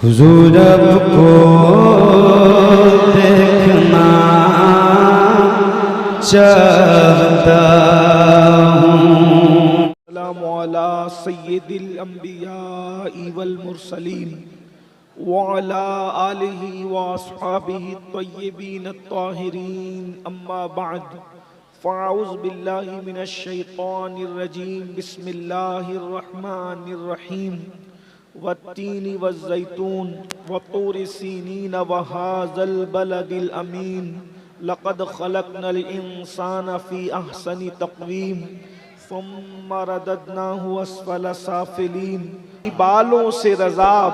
हुजूर आपको देखना चाहता हूँ। सल्लल्लाहु अला सय्यिदिल अंबिया वल मुरसलीन व अला आलिहि व अस्हाबिहि तय्यिबीन अत्ताहिरीन अम्मा बाद फ़अऊज़ु बिल्लाहि मिनश शैतानिर रजीम बिस्मिल्लाहिर रहमानिर रहीम वत्तीनी वज़्ज़ैतून वतूर सीनीन वहाज़ल बलदिल अमीन लक़द ख़लक़नल इंसाना फ़ी अहसनि तक़वीम सुम्मा रददनाहु अस्फ़ला साफ़िलीन। बालों से रज़ाब,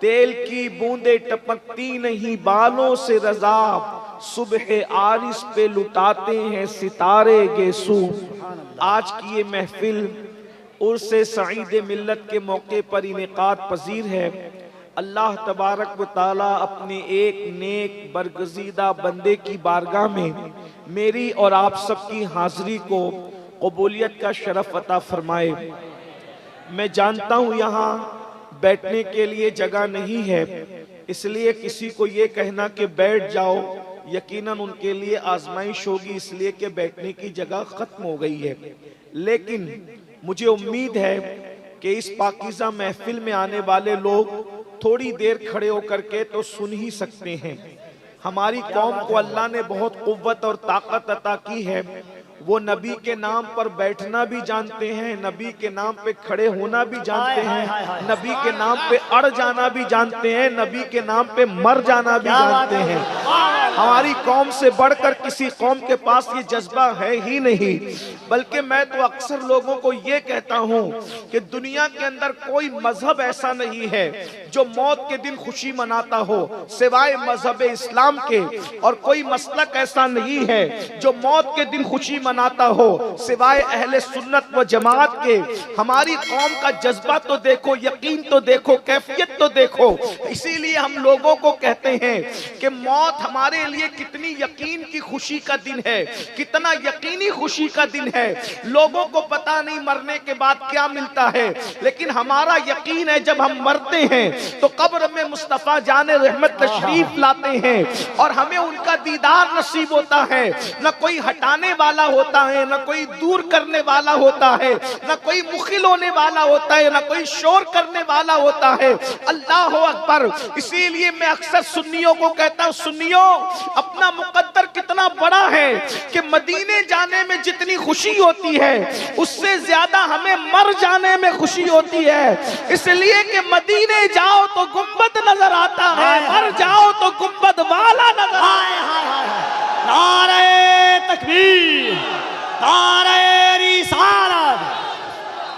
तेल की बूंदें टपकती नहीं बालों से रज़ाब, सुबह आरिस पे लुटाते हैं सितारे गेसू। आज की ये महफिल उर्से सईद मिल्लत के मौके पर इनेकाद पजीर है। अल्लाह तबारक व ताला अपने एक नेक बरगज़ीदा बंदे की बारगाह में मेरी और आप सबकी हाजिरी को कबूलियत का शरफ अता फरमाए। मैं जानता हूँ यहाँ बैठने के लिए जगह नहीं है, इसलिए किसी को ये कहना कि बैठ जाओ यकीनन उनके लिए आजमाइश होगी, इसलिए कि बैठने की जगह खत्म हो गई है। लेकिन मुझे उम्मीद है कि इस पाकीज़ा महफिल में आने वाले लोग थोड़ी देर खड़े होकर के तो सुन ही सकते हैं। हमारी कौम को अल्लाह ने बहुत कुव्वत और ताकत अता की है। वो नबी के नाम पर बैठना भी जानते हैं, नबी के नाम पे खड़े होना भी जानते हैं, नबी के नाम पे अड़ जाना भी जानते हैं, नबी के नाम पे मर जाना भी जानते हैं। हमारी कौम से बढ़कर किसी कौम के पास ये जज्बा है ही नहीं। बल्कि मैं तो अक्सर लोगों को ये कहता हूँ कि दुनिया के अंदर कोई मजहब ऐसा नहीं है जो मौत के दिन खुशी मनाता हो सिवाय मजहब इस्लाम के, और कोई मसलक ऐसा नहीं है जो मौत के दिन खुशी मनाता हो सिवाय अहले सुन्नत व जमात के। हमारी कौम का जज्बा तो देखो, यकीन तो देखो, कैफियत तो देखो। इसीलिए हम लोगों को कहते हैं कि मौत हमारे लिए कितनी यकीन की खुशी का दिन है, कितना यकीनी खुशी का दिन है। लोगों को पता नहीं मरने के बाद क्या मिलता है, लेकिन हमारा यकीन है जब हम मरते हैं तो कब्र में मुस्तफा जाने रहमत तशरीफ लाते हैं और हमें उनका दीदार नसीब होता है। न कोई हटाने वाला होता है, न कोई दूर करने वाला होता है, न कोई मुखिल होने वाला होता है, न कोई शोर करने वाला होता है। अल्लाह अकबर। इसीलिए मैं अक्सर सुन्नियों को कहता हूँ, सुन्नियों अपना मुकद्दर कितना बड़ा है कि मदीने जाने में जितनी खुशी होती है उससे ज्यादा हमें मर जाने में खुशी होती है। इसलिए कि मदीने जाओ तो गुंबद नजर आता है, मर जाओ तो गुंबद वाला नजर आता है। नारे तकबीर, नारे रिसालत।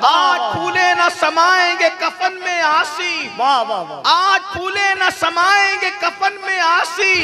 आज फूले न समाएंगे कफन में आसी, वाह वाह वाह। आज फूले न समाएंगे कफन में आसी,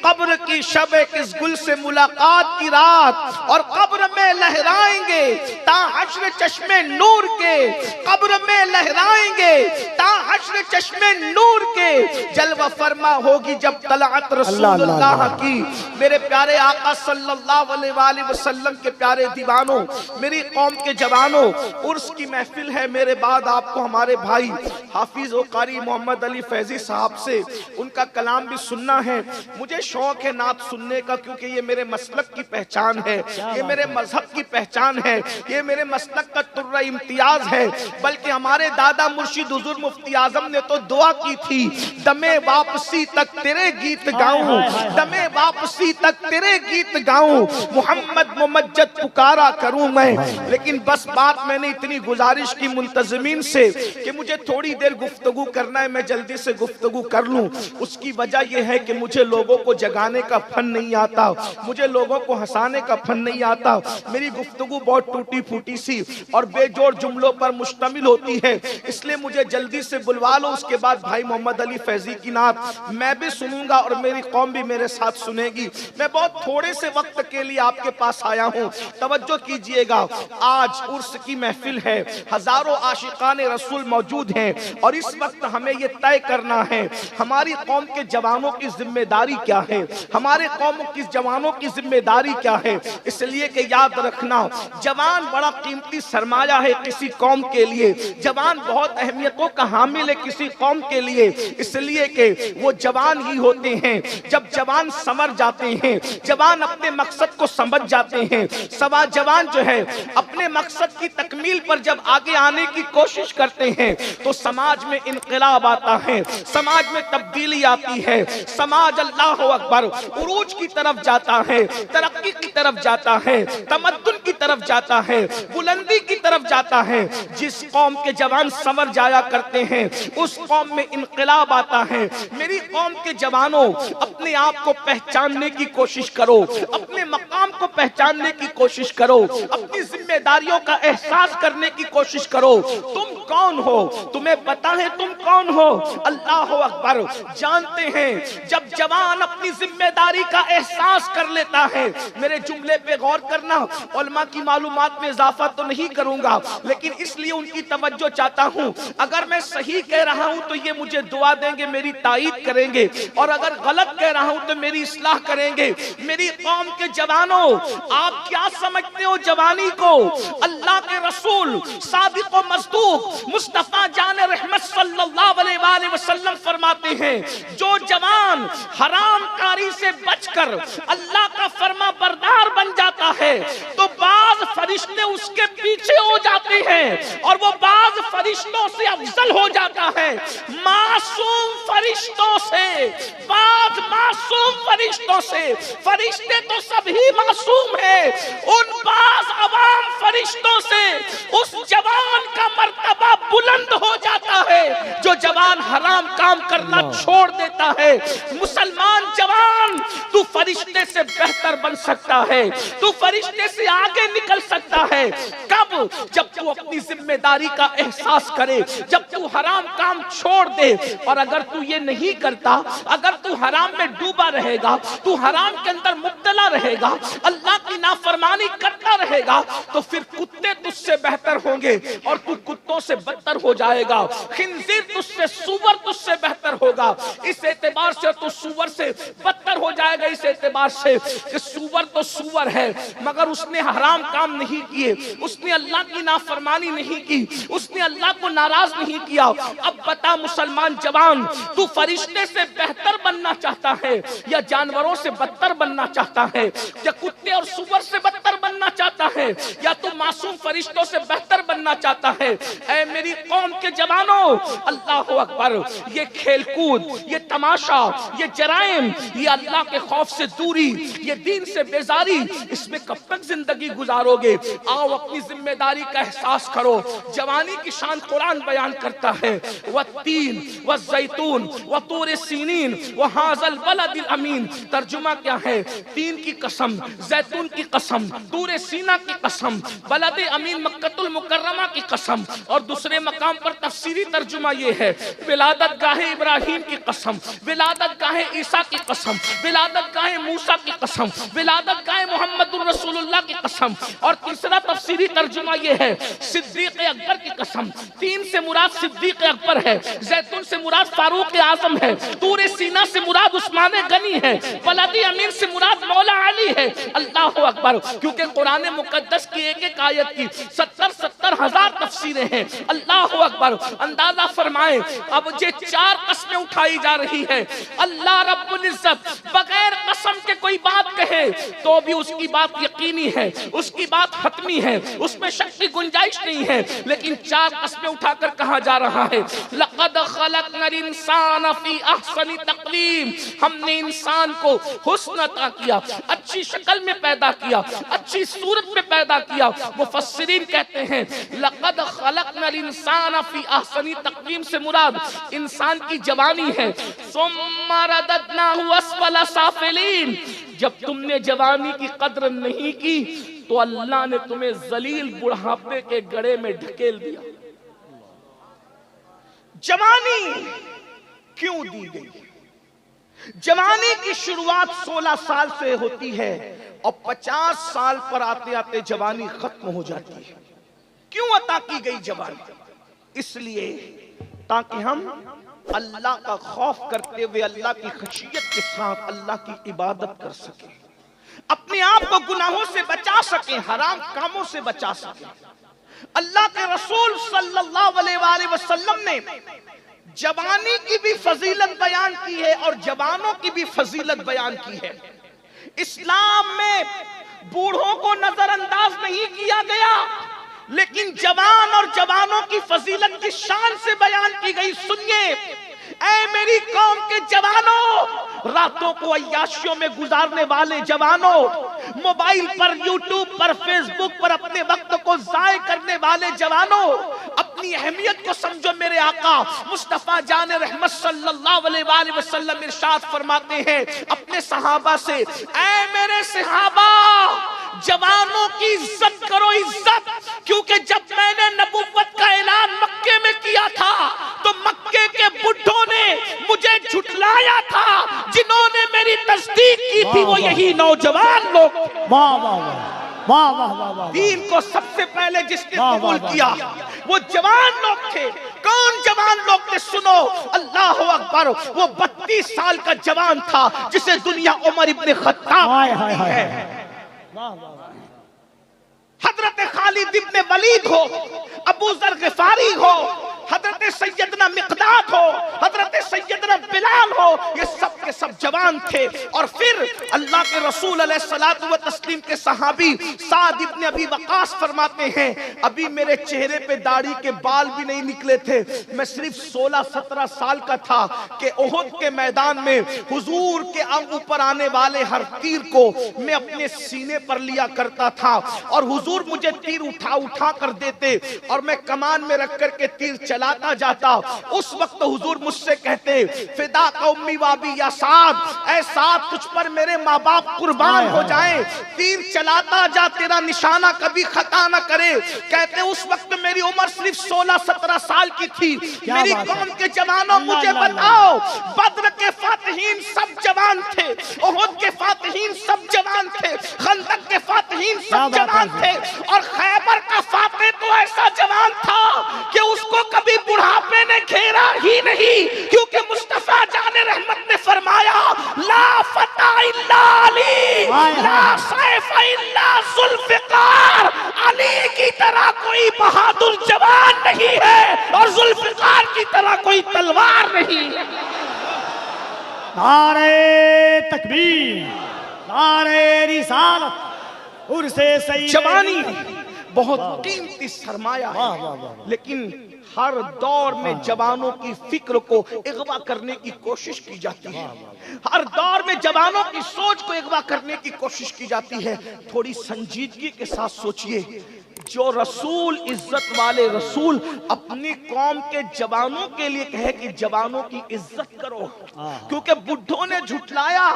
कब्र की शबे किस गुल से मुलाकात की रात, और कब्र में लहराएंगे ता हश्र चश्मे नूर के, कब्र में लहराएंगे ता हश्र चश्मे नूर के। जलवा फरमा होगी जब तलअत रसूलुल्लाह की। मेरे प्यारे आका सल्लल्लाहु अलैहि वसल्लम के प्यारे दीवानों, मेरी कौम के जवानों, उर्स की महफिल है। मेरे बाद आपको हमारे भाई हाफिज व कारी मोहम्मद अली फैजी साहब से उनका कलाम भी सुनना है। मुझे शौक है नात सुनने का, क्योंकि ये मेरे मसलक की पहचान है, ये मेरे मजहब की पहचान है, ये मेरे मसलक का तुर्रा इम्तियाज है। बल्कि हमारे दादा मुर्शिद हुजूर मुफ्ती आजम ने तो दुआ की थी, दमे वापसी तक तेरे गीत गाऊं, दमे वापसी तक तेरे गीत गाऊं, मोहम्मद मुमज्जद पुकारा करूं मैं। लेकिन बस बात मैंने इतनी गुजारिश की मुल्तज़मीन से कि मुझे थोड़ी देर गुफ्तगू करना है, मैं जल्दी से गुफ्तगू कर लूं। उसकी वजह यह है कि मुझे लोगों को जगाने का फन नहीं आता, मुझे लोगों को हंसाने का फन नहीं आता। मेरी गुफ्तगू बहुत टूटी फूटी सी और बेजोड़ जुमलों पर मुश्तमिल होती है, इसलिए मुझे जल्दी से बुलवा लो। उसके बाद भाई मोहम्मद अली फैजी की नात मैं भी सुनूंगा और मेरी कौम भी मेरे साथ सुनेगी। मैं बहुत थोड़े से वक्त के लिए आपके पास आया हूँ, तवज्जो कीजिएगा। आज उर्स की महफिल है, हजारों आशिकाने रसूल मौजूद हैं और इस वक्त हमें यह तय करना है हमारी कौम के जवानों की जिम्मेदारी क्या है, हमारे कौम की जवानों की जिम्मेदारी क्या है। इसलिए कि याद रखना, जवान बड़ा कीमती सरमाया है किसी कौम के लिए। जवान बहुत अहमियतों का हामिल है किसी कौम के लिए, इसलिए कि वो जवान ही होते हैं। जब जवान समझ जाते हैं, जवान अपने मकसद को समझ जाते हैं, सवा जवान जो है अपने मकसद की तकमील पर जब आगे आने की कोशिश करते हैं तो समाज में इनकलाब आता है, समाज में तब्दीली आती है, समाज अल्लाह अकबर उरूज की तरफ जाता है, तरक्की की तरफ जाता है, तमद्दुन की तरफ जाता है, बुलंदी की तरफ जाता है। जिस कौम के जवान समझ जाया करते हैं उस कौम में इनकलाब आता है। मेरी कौम के जवानों, अपने आप को पहचानने की कोशिश करो, अपने मकाम को पहचानने की कोशिश करो, अपनी जिम्मेदारियों का एहसास करने की कोशिश करो। तुम कौन हो, तुम्हें पता है तुम कौन हो? अल्लाह अकबर जानते हैं। जब जवान अपनी जिम्मेदारी का एहसास कर लेता है, मेरे जुमले पे गौर करना, उलमा की मालूमात में इजाफा तो नहीं करूंगा लेकिन इसलिए उनकी तवज्जो चाहता हूं। अगर मैं सही कह रहा हूं तो ये मुझे दुआ देंगे, मेरी ताईद करेंगे, और अगर गलत कह रहा हूं तो मेरी इस्लाह करेंगे। मेरी कौम के जवानों, आप क्या समझते हो जवानी को? अल्लाह के रसूल सादिक व मस्दूक मुस्तफा जान रहमत सल्लल्लाहु अलैहि वसल्लम फरमाते हैं, जो जवान हरामकारी से बचकर अल्लाह का फरमा बरदार बन जाता है तो बाज फरिश्ते उसके पीछे हो जाते हैं और वो बाज फरिश्तों से अफजल हो जाता है। मासूम फरिश्तों से, बाज मासूम फरिश्तों से, फरिश्ते तो सभी मासूम हैं, उन बाज अवाम फरिश्तों से उस जवान का मर्तबा बुलंद हो जाता है जो जवान हराम काम करना छोड़ देता है। मुसलमान जवान, तू फरिश्ते से बेहतर बन सकता है, तू फरिश्ते से आगे निकल सकता है। कब? जब तू अपनी जिम्मेदारी का एहसास करे, जब तू हराम काम छोड़ दे। और अगर तू ये नहीं करता, अगर तू हराम में डूबा रहेगा, तू हराम के अंदर मुब्तला रहेगा, अल्लाह की नाफरमानी करता रहेगा, तो फिर कुत्ते तुझसे बेहतर होंगे और तू कुत्तों से बदतर हो जाएगा। खिंजीर तुझसे, सूअर तुझसे बेहतर होगा। इस एतबार से तू सूअर से बदतर हो जाएगा, इस एतबार से कि सूअर तो सूअर है मगर उसने हराम काम नहीं किए, उसने अल्लाह की नाफरमानी नहीं की, उसने अल्लाह को नाराज नहीं किया। अब बता मुसलमान जवान, तू फरिश्ते से बेहतर बनना चाहता है या जानवरों से बदतर बनना चाहता है, या कुत्ते और सूअर से बदतर बनना चाहता है, या तू मासूम फरिश्तों से बेहतर बनना चाहता है? ऐ मेरी कौम के जवानों, अल्लाह अकबर, ये खेलकूद, ये तमाशा, ये जराइम, ये अल्लाह के खौफ से दूरी, ये दीन से बेजारी, इसमें कब तक जिंदगी गुजारोगे? आओ अपनी जिम्मेदारी का एहसास करो। जवानी की शान कुरान बयान करता है, वत्तीन वज़ैतून वतूर सीनीन वहाज़ल बलदिल अमीन। तर्जुमा क्या है? तीन की कसम, जैतून की कसम, तूर सीना की कसम, बलद अमीन मक्कतुल मुकर्रमा की कसम। और दूसरे मकाम पर तफसीरी तर्जुमा ये है, विलादत गाहे इब्राहिम की कसम, विलादत गाहे ईसा की कसम, विलादत गाहे मूसा की कसम, विलादत गाहे मोहम्मदुर रसूलुल्लाह की कसम। और तीसरा तफसीरी तर्जुमा ये है, सिद्दीक अकबर की कसम। तीन से मुराद सिद्दीक अकबर है, जैतून से मुराद फारूक आजम है, तूर सीना से मुराद उस्मान गनी है, बलद अमीन से मुराद मौला अली है। अल्लाह अकबर, क्योंकि कुरान मुकद्दस की एक एक आयत की 70 हजार तफसीरें हैं। अल्लाह अकबर, अंदाजा फरमाएं, अब ये चार कस्में उठाई जा रही है। अल्लाह रब्बुल इज्जत बगैर कसम के कोई बात कहे तो भी उसकी बात यकीनी है, उसकी बात हतमी है, उसमें शक की गुंजाइश नहीं है। लेकिन चार कस्में उठाकर कहा जा रहा है, लक़द खलक़नल इंसान फी अहसनि तक़वीम, हमने इंसान को हुस्न अता किया, अच्छी शक्ल में पैदा किया, अच्छी सूरत में पैदा किया। मुफस्सिरीन कहते हैं, लक़द खलक़नल इंसान फी अहसनि तक़वीम से मुराद इंसान की जवानी है। सुम्मा रददनाहु अस्फला साफिलीन, जब तुमने जवानी की कद्र नहीं की तो अल्लाह ने तुम्हें जलील बुढ़ापे के गड़े में ढकेल दिया। जवानी क्यों दी गई? जवानी की शुरुआत 16 साल से होती है और 50 साल पर आते आते जवानी खत्म हो जाती है। क्यों अता की गई जवानी? इसलिए ताकि हम अल्लाह का खौफ करते हुए अल्लाह की खशियत के साथ अल्लाह की इबादत कर सके, अपने आप को गुनाहों से बचा सके, हराम कामों से बचा सके। अल्लाह के रसूल सल्लल्लाहु अलैहि वसल्लम ने जवानी की भी फजीलत बयान की है और जवानों की भी फजीलत बयान की है। इस्लाम में बूढ़ों को नजरअंदाज नहीं किया गया, लेकिन जवान और जवानों की फजीलत की शान से बयान की गई। सुनिए, ऐ मेरी कौम के जवानों, रातों को अय्याशियों में गुजारने वाले जवानों, मोबाइल पर, यूट्यूब पर, फेसबुक पर अपने वक्त को जाय करने वाले जवानों, अपनी अहमियत को समझो। मेरे आका मुस्तफा जान रहमत सल्लल्लाहु अलैहि वसल्लम इरशाद फरमाते हैं अपने सहाबा से, ऐ मेरे सहाबा, जवानों की इज्जत करो, इज्जत। क्योंकि जब मैंने नबुव्वत का ऐलान मक्के में किया था तो मक्के के बुढ़ों ने मुझे झुठलाया था, जिन्होंने मेरी तस्दीक की थी वो यही नौजवान लोग। वाह वाह वाह वाह वाह वाह। दीन को सबसे पहले जिसने कबूल किया वो जवान लोग थे। कौन जवान लोग थे? सुनो, अल्लाह अकबर। वो 32 साल का जवान था जिसे दुनिया उमर इब्ने खत्ताब है। हजरत खालिद इब्ने वलीद हो, अबू जर गिफारी हो, हजरत सैयदना मिक़दाद हो, हजरत सैयदना बिलाल हो, ये सब के सब जवान थे। और फिर अल्लाह के रसूल अलैहिस्सलातु व तस्लीम के सहाबी साद इब्ने अबी वक़ास फरमाते हैं, अभी मेरे चेहरे पे दाढ़ी के बाल भी नहीं निकले थे, मैं सिर्फ 16-17 साल का था कि उहुद के मैदान में हुजूर के ऊपर आने वाले हर तीर को मैं अपने सीने पर लिया करता था और हुजूर मुझे तीर उठा उठा कर देते और मैं कमान में रख कर के तीर चलाता जाता। उस वक्त हुजूर मुझसे कहते, फिदा कौमी वाबी या साद, ऐ साद तुझ पर मेरे माँ बाप कुर्बान हो जाएं, तीर चलाता जा, तेरा निशाना कभी खता न करे। कहते उस वक्त मेरी उम्र सिर्फ 16-17 साल की थी। मेरी कौम के जवानों मुझे बताओ, बद्र के फातिहीन सब जवान थे, उहुद के फातिहीन सब जवान थे, खंदक के फातिहीन सब जवान थे और खैबर का फातिह तो ऐसा जवान था कि उसको कभी बुढ़ापे ने घेरा ही नहीं, क्योंकि मुस्तफा जाने रहमत ने फरमाया, ला फता इल्ला अली, ला सैफ इल्ला जुल्फिकार। अली की तरह कोई बहादुर जवान नहीं है और जुल्फिकार की तरह कोई तलवार नहीं है। नारे तकबीर, नारे रिसालत, उर्से सही। जवानी बहुत कीमती सरमाया है, लेकिन हर दौर में जवानों की फिक्र को अगवा करने की कोशिश की जाती है, हर दौर में जवानों की सोच को अगवा करने की कोशिश की जाती है। थोड़ी संजीदगी के साथ सोचिए, जो रसूल, इज्जत वाले रसूल अपनी कौम के जवानों के लिए कहे कि जवानों की इज्जत करो, क्योंकि बुढ़ों ने झुठलाया,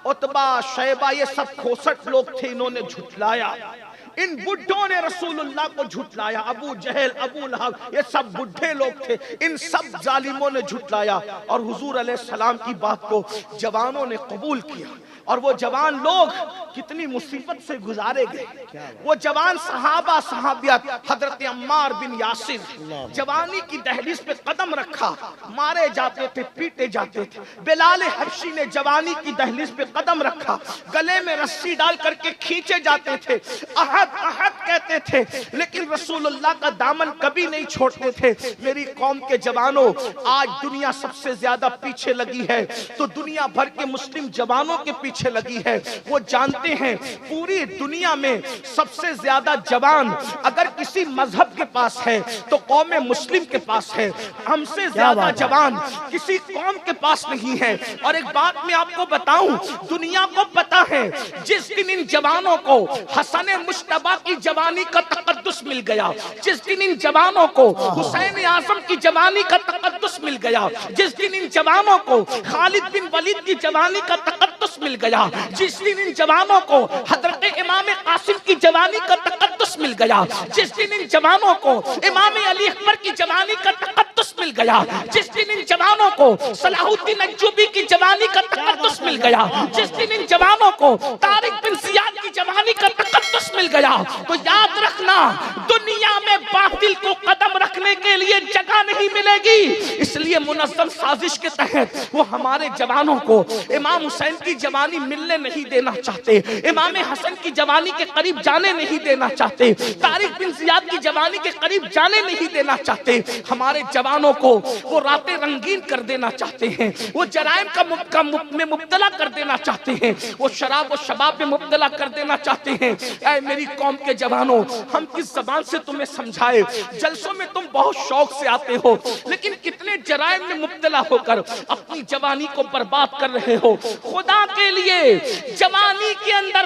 उतबा, शैबा, ये सब खोसट लोग थे, इन्होंने झुठलाया। इन बुढ़ों ने रसूलुल्लाह को झुठलाया। अबू जहल, अबू लहब, ये सब बुढ़े लोग थे, इन सब जालिमों ने झुठलाया और हुजूर अलैहिस्सलाम की बात को जवानों ने कबूल किया। और वो जवान लोग कितनी मुसीबत से गुजारे गए। वो जवान सहाबा सहाबियात, हजरत अम्मार बिन यासिर जवानी की दहलीज पे कदम रखा, मारे जाते थे, पीटे जाते थे। बिलाल हबशी ने जवानी की दहलीज पे कदम रखा, गले में रस्सी डाल करके खींचे जाते थे, अहद अहद कहते थे, लेकिन रसूलुल्लाह का दामन कभी नहीं छोड़ते थे। मेरी कौम के जवानों, आज दुनिया सबसे ज्यादा पीछे लगी है तो दुनिया भर के मुस्लिम जवानों के पीछे लगी है। वो जानते हैं पूरी दुनिया में सबसे ज्यादा जवान अगर किसी मजहब के पास है तो कौम मुस्लिम के पास है, हमसे ज्यादा जवान किसी कौम के पास नहीं है। और एक बात मैं आपको बताऊं, दुनिया को पता है जिस दिन इन जवानों को हसन मुश्तबा की जवानी का तकद्दुस मिल गया, जिस दिन इन जवानों को हुसैन आजम की जवानी का तकद्दुस मिल गया, जिस दिन इन जवानों को खालिद बिन वलीद की जवानी का तकद्दुस मिल गया, जिस दिन इन जवानों को हजरत इमाम कासिम की जवानी का तकद्दुस मिल गया, जिस दिन इन जवानों को इमाम अली अकबर की जवानी का तकद्दुस मिल गया, जिस दिन इन जवानों को सलाहुद्दीन अय्यूबी की जवानी का तकद्दुस मिल गया, जिस दिन इन जवानों को तारिक बिन जियाद की जवानी का तकद्दुस मिल गया, तो याद रखना दुनिया में बातिल को कदम रख रखने के लिए जगह नहीं मिलेगी। इसलिए मुनज़्ज़म साजिश के तहत वो हमारे जवानों को इमाम हुसैन की जवानी मिलने नहीं देना चाहते, इमाम हसन की जवानी के करीब जाने नहीं देना चाहते, तारिक बिन ज़ियाद की जवानी के करीब जाने नहीं देना चाहते। हमारे जवानों को वो रातें रंगीन कर देना चाहते हैं, वो जराइम में मुब्तला कर देना चाहते हैं, वो शराब और शबाब में मुब्तला कर देना चाहते हैं। ऐ मेरी कौम के जवानों, हम किस ज़बान से तुम्हें समझाए? जलसों में तुम बहुत शौक से आते हो, लेकिन कितने जराइम में मुब्तला होकर अपनी जवानी को बर्बाद कर रहे हो। खुदा के लिए जवानी के अंदर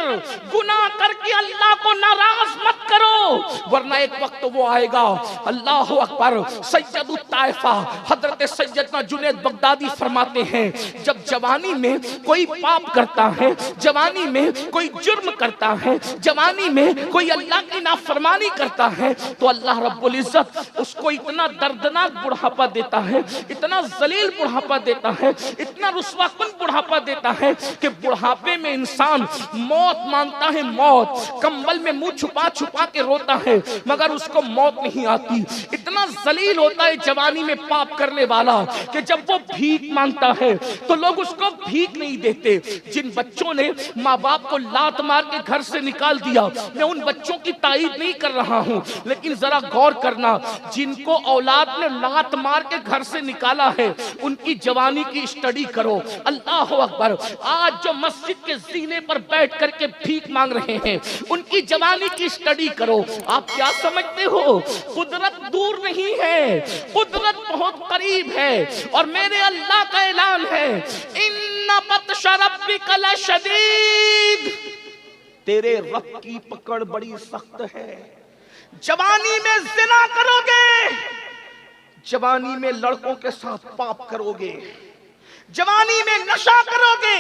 गुनाह करके अल्लाह को नाराज मत करो, वरना एक वक्त वो आएगा। अल्लाह अकबर। सैयदुत ताइफा हजरत सैयदना जुनैद बगदादी फरमाते हैं, जब जवानी में कोई पाप करता है, जवानी में कोई जुर्म करता है, जवानी में कोई अल्लाह की नाफरमानी करता है, तो अल्लाह रब्बुल इज्जत उसको इतना दर्दनाक बुढ़ापा देता है, इतना जलील बुढ़ापा देता है, इतना रुस्वाकुन बुढ़ापा देता है कि बुढ़ापे में इंसान मौत मांगता है, मौत कंबल में मुंह छुपा छुपा के रोता है, मगर उसको मौत नहीं आती। इतना जलील होता है जवानी में पाप करने वाला कि जब वो भीख मांगता है तो लोग उसको भीख नहीं देते। जिन बच्चों ने माँ बाप को लात मार के घर से निकाल दिया, मैं उन बच्चों की तारीफ नहीं कर रहा हूँ, लेकिन जरा गौर करना, जिनको औलाद ने लात मार के घर से निकाला है उनकी जवानी की स्टडी करो। अल्लाह अकबर। आज जो मस्जिद के जीने पर बैठ करके भीख मांग रहे हैं, उनकी जवानी की स्टडी करो। आप क्या समझते हो? कुदरत दूर नहीं है, कुदरत बहुत करीब है। और मेरे अल्लाह का ऐलान है, इन्ना बत्शा रब्बिका लशदीद, तेरे रब की पकड़ बड़ी सख्त है। जवानी में जिना करोगे, जवानी में लड़कों के साथ पाप करोगे, जवानी में नशा करोगे,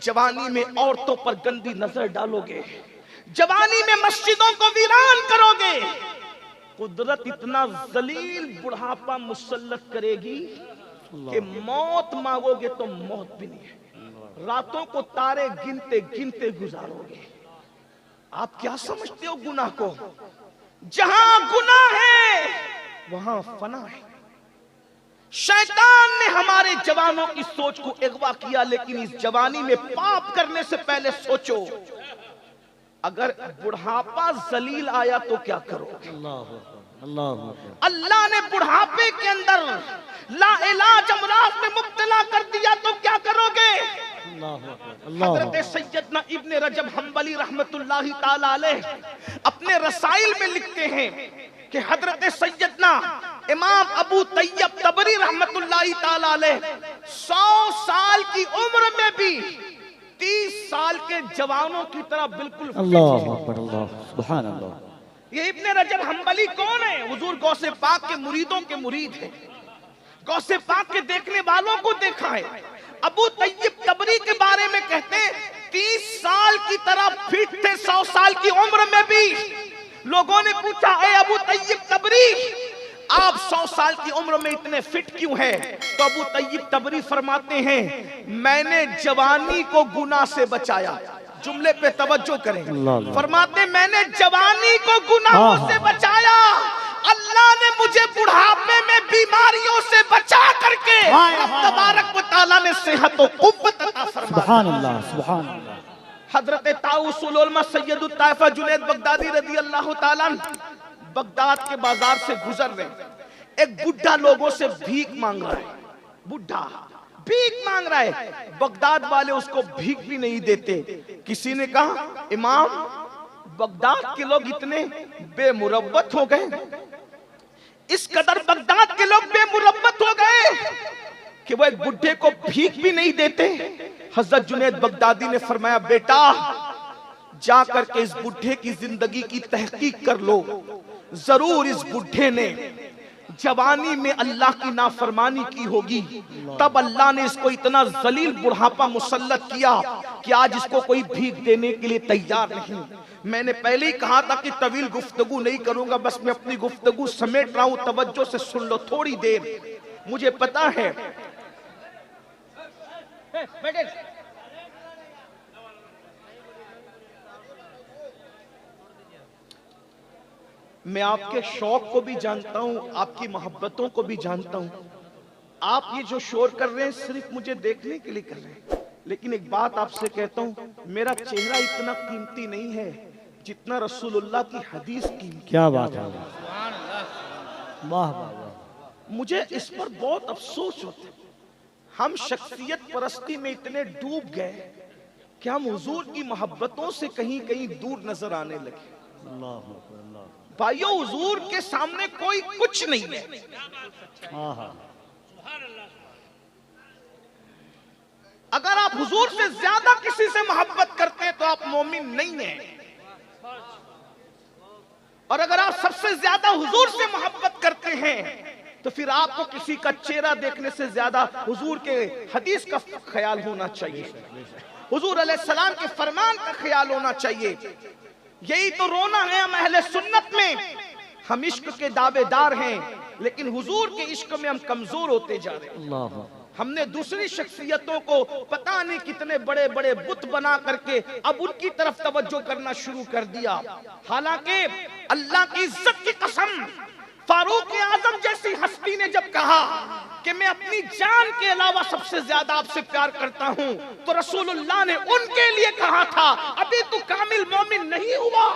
जवानी में औरतों पर गंदी नजर डालोगे, जवानी में मस्जिदों को वीरान करोगे, कुदरत इतना जलील बुढ़ापा मुसल्लत करेगी कि मौत मांगोगे तो मौत भी नहीं है। रातों को तारे गिनते गिनते गुजारोगे। आप क्या समझते हो गुनाह को? जहां गुनाह है वहां फना है। शैतान ने हमारे जवानों की सोच को अगवा किया, लेकिन इस जवानी में पाप करने से पहले सोचो, अगर बुढ़ापा जलील आया तो क्या करोगे? अल्लाह ने बुढ़ापे के अंदर लाइलाज अमराज में मुब्तला कर दिया तो क्या करोगे? हजरत सैयदना इब्ने रजब हम्बली रहमतुल्लाहि ताला अलैह अपने रसाइल में लिखते हैं कि हजरत सैयदना इमाम अबू तैयब तबरी रहमतुल्लाहि ताला अलैह 100 साल की उम्र में भी 30 साल के जवानों की तरह बिल्कुल अल्लाह अकबर, अल्लाह सुभान अल्लाह। ये इब्ने रजब हम्बली कौन है? हुजूर गौसे पाक के मुरीदों के मुरीद हैं, गौसे पाक के देखने वालों को देखा है। अबू तैयब तबरी के बारे में कहते हैं 30 साल की तरह फिट थे, 100 साल की उम्र में भी। लोगों ने पूछा, ए अबू तैयब तबरी, आप 100 साल की उम्र में इतने फिट क्यों है? तो अबू तैयब तबरी फरमाते हैं, मैंने जवानी को गुनाह से बचाया। जुमले पे तवज्जो करें। फरमाते, मैंने जवानी को गुनाहों से बचाया, अल्लाह ने मुझे बुढ़ापे में बीमारियों से बचा करके तबारक व तआला ने सेहत व कुव्वत अता फरमाई। सुभान अल्लाह, सुभान अल्लाह। हजरत ताउसुल उलमा सैयदुत ताइफा जुनैद बगदादी रज़ी अल्लाह ताला बगदाद के बाजार से गुजर रहे। एक बुढ़ा लोगों से भीख मांग रहा है, बुढ़ा भीख मांग रहा है। बगदाद वाले उसको भीख भी नहीं देते। किसी ने कहा, इमाम, बगदाद के लोग इतने बेमुरव्वत हो गए, इस कदर बगदाद के लोग बेमुरव्वत हो गए कि वो एक बुढ़े को भीख भी नहीं देते। हजरत जुनैद बगदादी ने फरमाया, बेटा जा करके इस बुढ़े की जिंदगी की तहकीक कर लो, जरूर इस बुढ़े ने जवानी में अल्लाह की नाफरमानी की होगी, तब अल्लाह ने इसको इतना जलील बुढ़ापा मुसल्लत किया कि आज इसको कोई भीख देने के लिए तैयार नहीं। मैंने पहले ही कहा था कि तवील गुफ्तगू नहीं करूंगा, बस मैं अपनी गुफ्तगू समेट रहा हूं, तवज्जो से सुन लो थोड़ी देर। मुझे पता है मैं आपके शौक को भी जानता हूं, आपकी मोहब्बतों को भी जानता हूं। आप ये जो शोर कर रहे हैं सिर्फ मुझे देखने के लिए कर रहे हैं, लेकिन एक बात आपसे कहता हूं, मेरा चेहरा इतना कीमती नहीं है जितना रसूलुल्लाह की हदीस कीमती। क्या बात है, वाह वाह वाह। मुझे इस पर बहुत अफसोस होता है। हम शख्सियत परस्ती में इतने डूब गए कि हम हुजूर की मोहब्बतों से कहीं कहीं दूर नजर आने लगे। अल्लाह अल्लाह। भाइयों, हुजूर के सामने कोई कुछ नहीं है। हाँ, अगर आप हुजूर से ज्यादा किसी से मोहब्बत करते हैं तो आप मोमिन नहीं हैं, और अगर आप सबसे ज्यादा हुजूर से मोहब्बत करते हैं तो फिर आपको किसी का चेहरा देखने से ज्यादा हुजूर के हदीस का ख्याल होना चाहिए, हुजूर अलैहिस्सलाम के फरमान का ख्याल होना चाहिए। यही तो रोना है हम अहले सुन्नत में। हम इश्क के दावेदार हैं, लेकिन हुजूर के इश्क में हम कमजोर होते जा रहे हैं। अल्लाह। हमने दूसरी शख्सियतों को पता नहीं कितने बड़े बड़े बुत बना करके अब उनकी तरफ तवज्जो करना शुरू कर दिया। हालांकि अल्लाह की इज्जत की कसम, फारूक आजम जैसी हस्ती ने जब कहा कि मैं अपनी जान के अलावा सबसे ज्यादा आपसे प्यार करता हूं, तो रसूलुल्लाह ने उनके लिए कहा था, अभी तू कामिल मोमिन नहीं हुआ।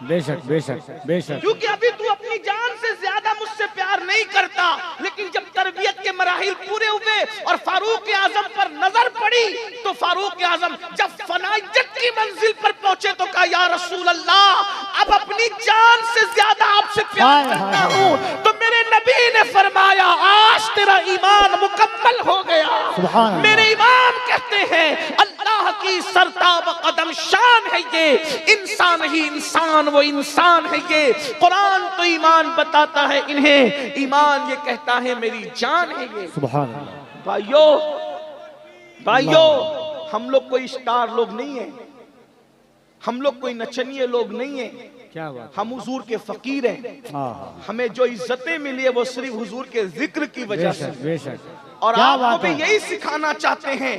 बेशक बेशक बेशक। क्योंकि अभी तू अपनी जान से ज्यादा मुझसे प्यार नहीं करता, लेकिन जब तरबियत के मराहिल पूरे हुए और फारूक आजम पर नजर पड़ी, तो फारूक आजम जब फनाइयत की मंजिल पर पहुंचे तो कहा, या रसूल अल्लाह, अब अपनी जान से ज्यादा आपसे प्यार करता हूं। तो मेरे नबी ने फरमाया, आज तेरा ईमान मुकम्मल हो गया। मेरे इमाम कहते हैं, अल्लाह की सरताब कदम शान है ये, इंसान ही इंसान वो इंसान है ये। कुरान तो ईमान बताता है इन्हें, ईमान ये कहता है मेरी जान है ये। सुभान अल्लाह। भाइयों, हम लोग कोई स्टार लोग नहीं है, हम लोग कोई नचनिए लोग नहीं है। क्या बात। हम हुजूर के फकीर हैं। हाँ, हमें जो इज्जतें मिली है वो सिर्फ हुजूर के जिक्र की वजह से। बेशक। और क्या आपको बात भी है। यही सिखाना चाहते हैं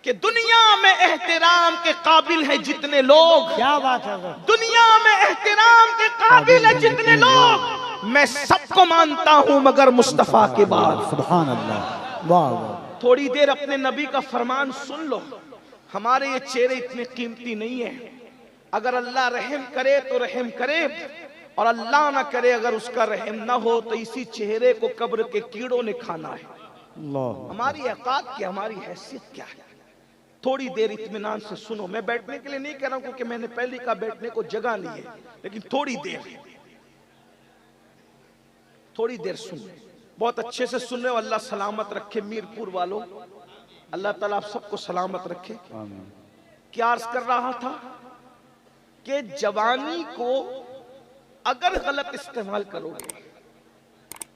कि दुनिया में एहतराम के काबिल है जितने लोग, क्या बात है, दुनिया में एहतराम के काबिल है जितने लोग, मैं सबको मानता हूं मगर मुस्तफा के बाद। सुभान अल्लाह, वाह वाह। थोड़ी देर अपने नबी का फरमान सुन लो। हमारे ये चेहरे इतने कीमती नहीं है। अगर अल्लाह रहम करे तो रहम करे, और अल्लाह ना करे, अगर उसका रहम ना हो तो इसी चेहरे को कब्र के कीड़ों ने खाना है। अल्लाह। हमारी औकात क्या, हमारी हैसियत क्या है? थोड़ी देर इत्मीनान से सुनो। मैं बैठने के लिए नहीं कह रहा हूं, क्योंकि मैंने पहले का बैठने को जगह नहीं है, लेकिन थोड़ी देर सुन। बहुत अच्छे से सुन रहे हो। अल्लाह सलामत रखे मीरपुर वालों, अल्लाह ताला आप सबको सलामत रखे। आमीन। क्या अर्ज कर रहा था कि जवानी को अगर गलत इस्तेमाल करोगे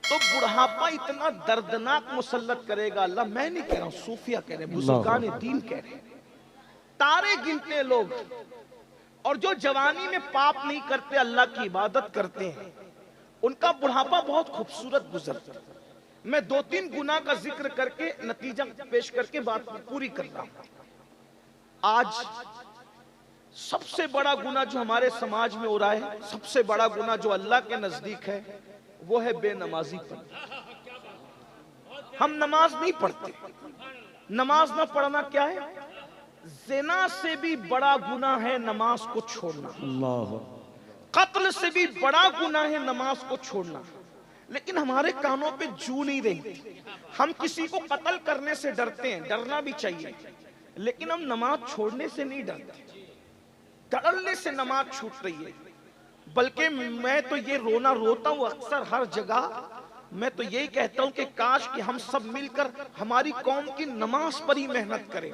तो बुढ़ापा इतना दर्दनाक मुसल्लत करेगा। अल्लाह, मैं नहीं कह रहा हूं, सूफिया कह रहे हैं, बुजुर्गान दीन कह रहे हैं, तारे गिनते लोग, और जो जवानी में पाप नहीं करते, अल्लाह की इबादत करते हैं, उनका बुढ़ापा बहुत खूबसूरत गुजरता है। मैं 2-3 गुना का जिक्र करके नतीजा पेश करके बात पूरी कर रहा हूं। आज सबसे बड़ा गुना जो हमारे समाज में हो रहा है, सबसे बड़ा गुना जो अल्लाह के नजदीक है, वो है बेनमाजीपन। हम नमाज नहीं पढ़ते। नमाज ना पढ़ना क्या है? ज़िना से भी बड़ा गुना है नमाज को छोड़ना। अल्लाह। कत्ल से भी बड़ा गुना है नमाज को छोड़ना। लेकिन हमारे कानों पे जू नहीं रही। हम किसी को कत्ल करने से डरते हैं, डरना भी चाहिए, लेकिन हम नमाज छोड़ने से नहीं डरते। डरने से नमाज छूट रही है। बल्कि मैं तो ये रोना रोता हूं अक्सर हर जगह। मैं तो यही कहता हूं कि काश कि हम सब मिलकर हमारी कौम की नमाज पर ही मेहनत करें,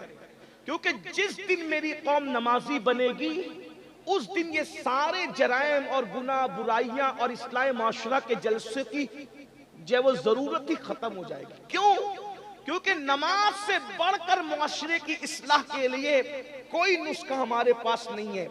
क्योंकि जिस दिन मेरी कौम नमाजी बनेगी, उस दिन ये सारे जराइम और गुनाह, बुराइयां और इस्लाही माशरा के जलसे की जो वो जरूरत ही खत्म हो जाएगी। क्यों? क्योंकि नमाज से बढ़कर मुआशरे की इस्लाह के लिए कोई नुस्खा हमारे पास नहीं है।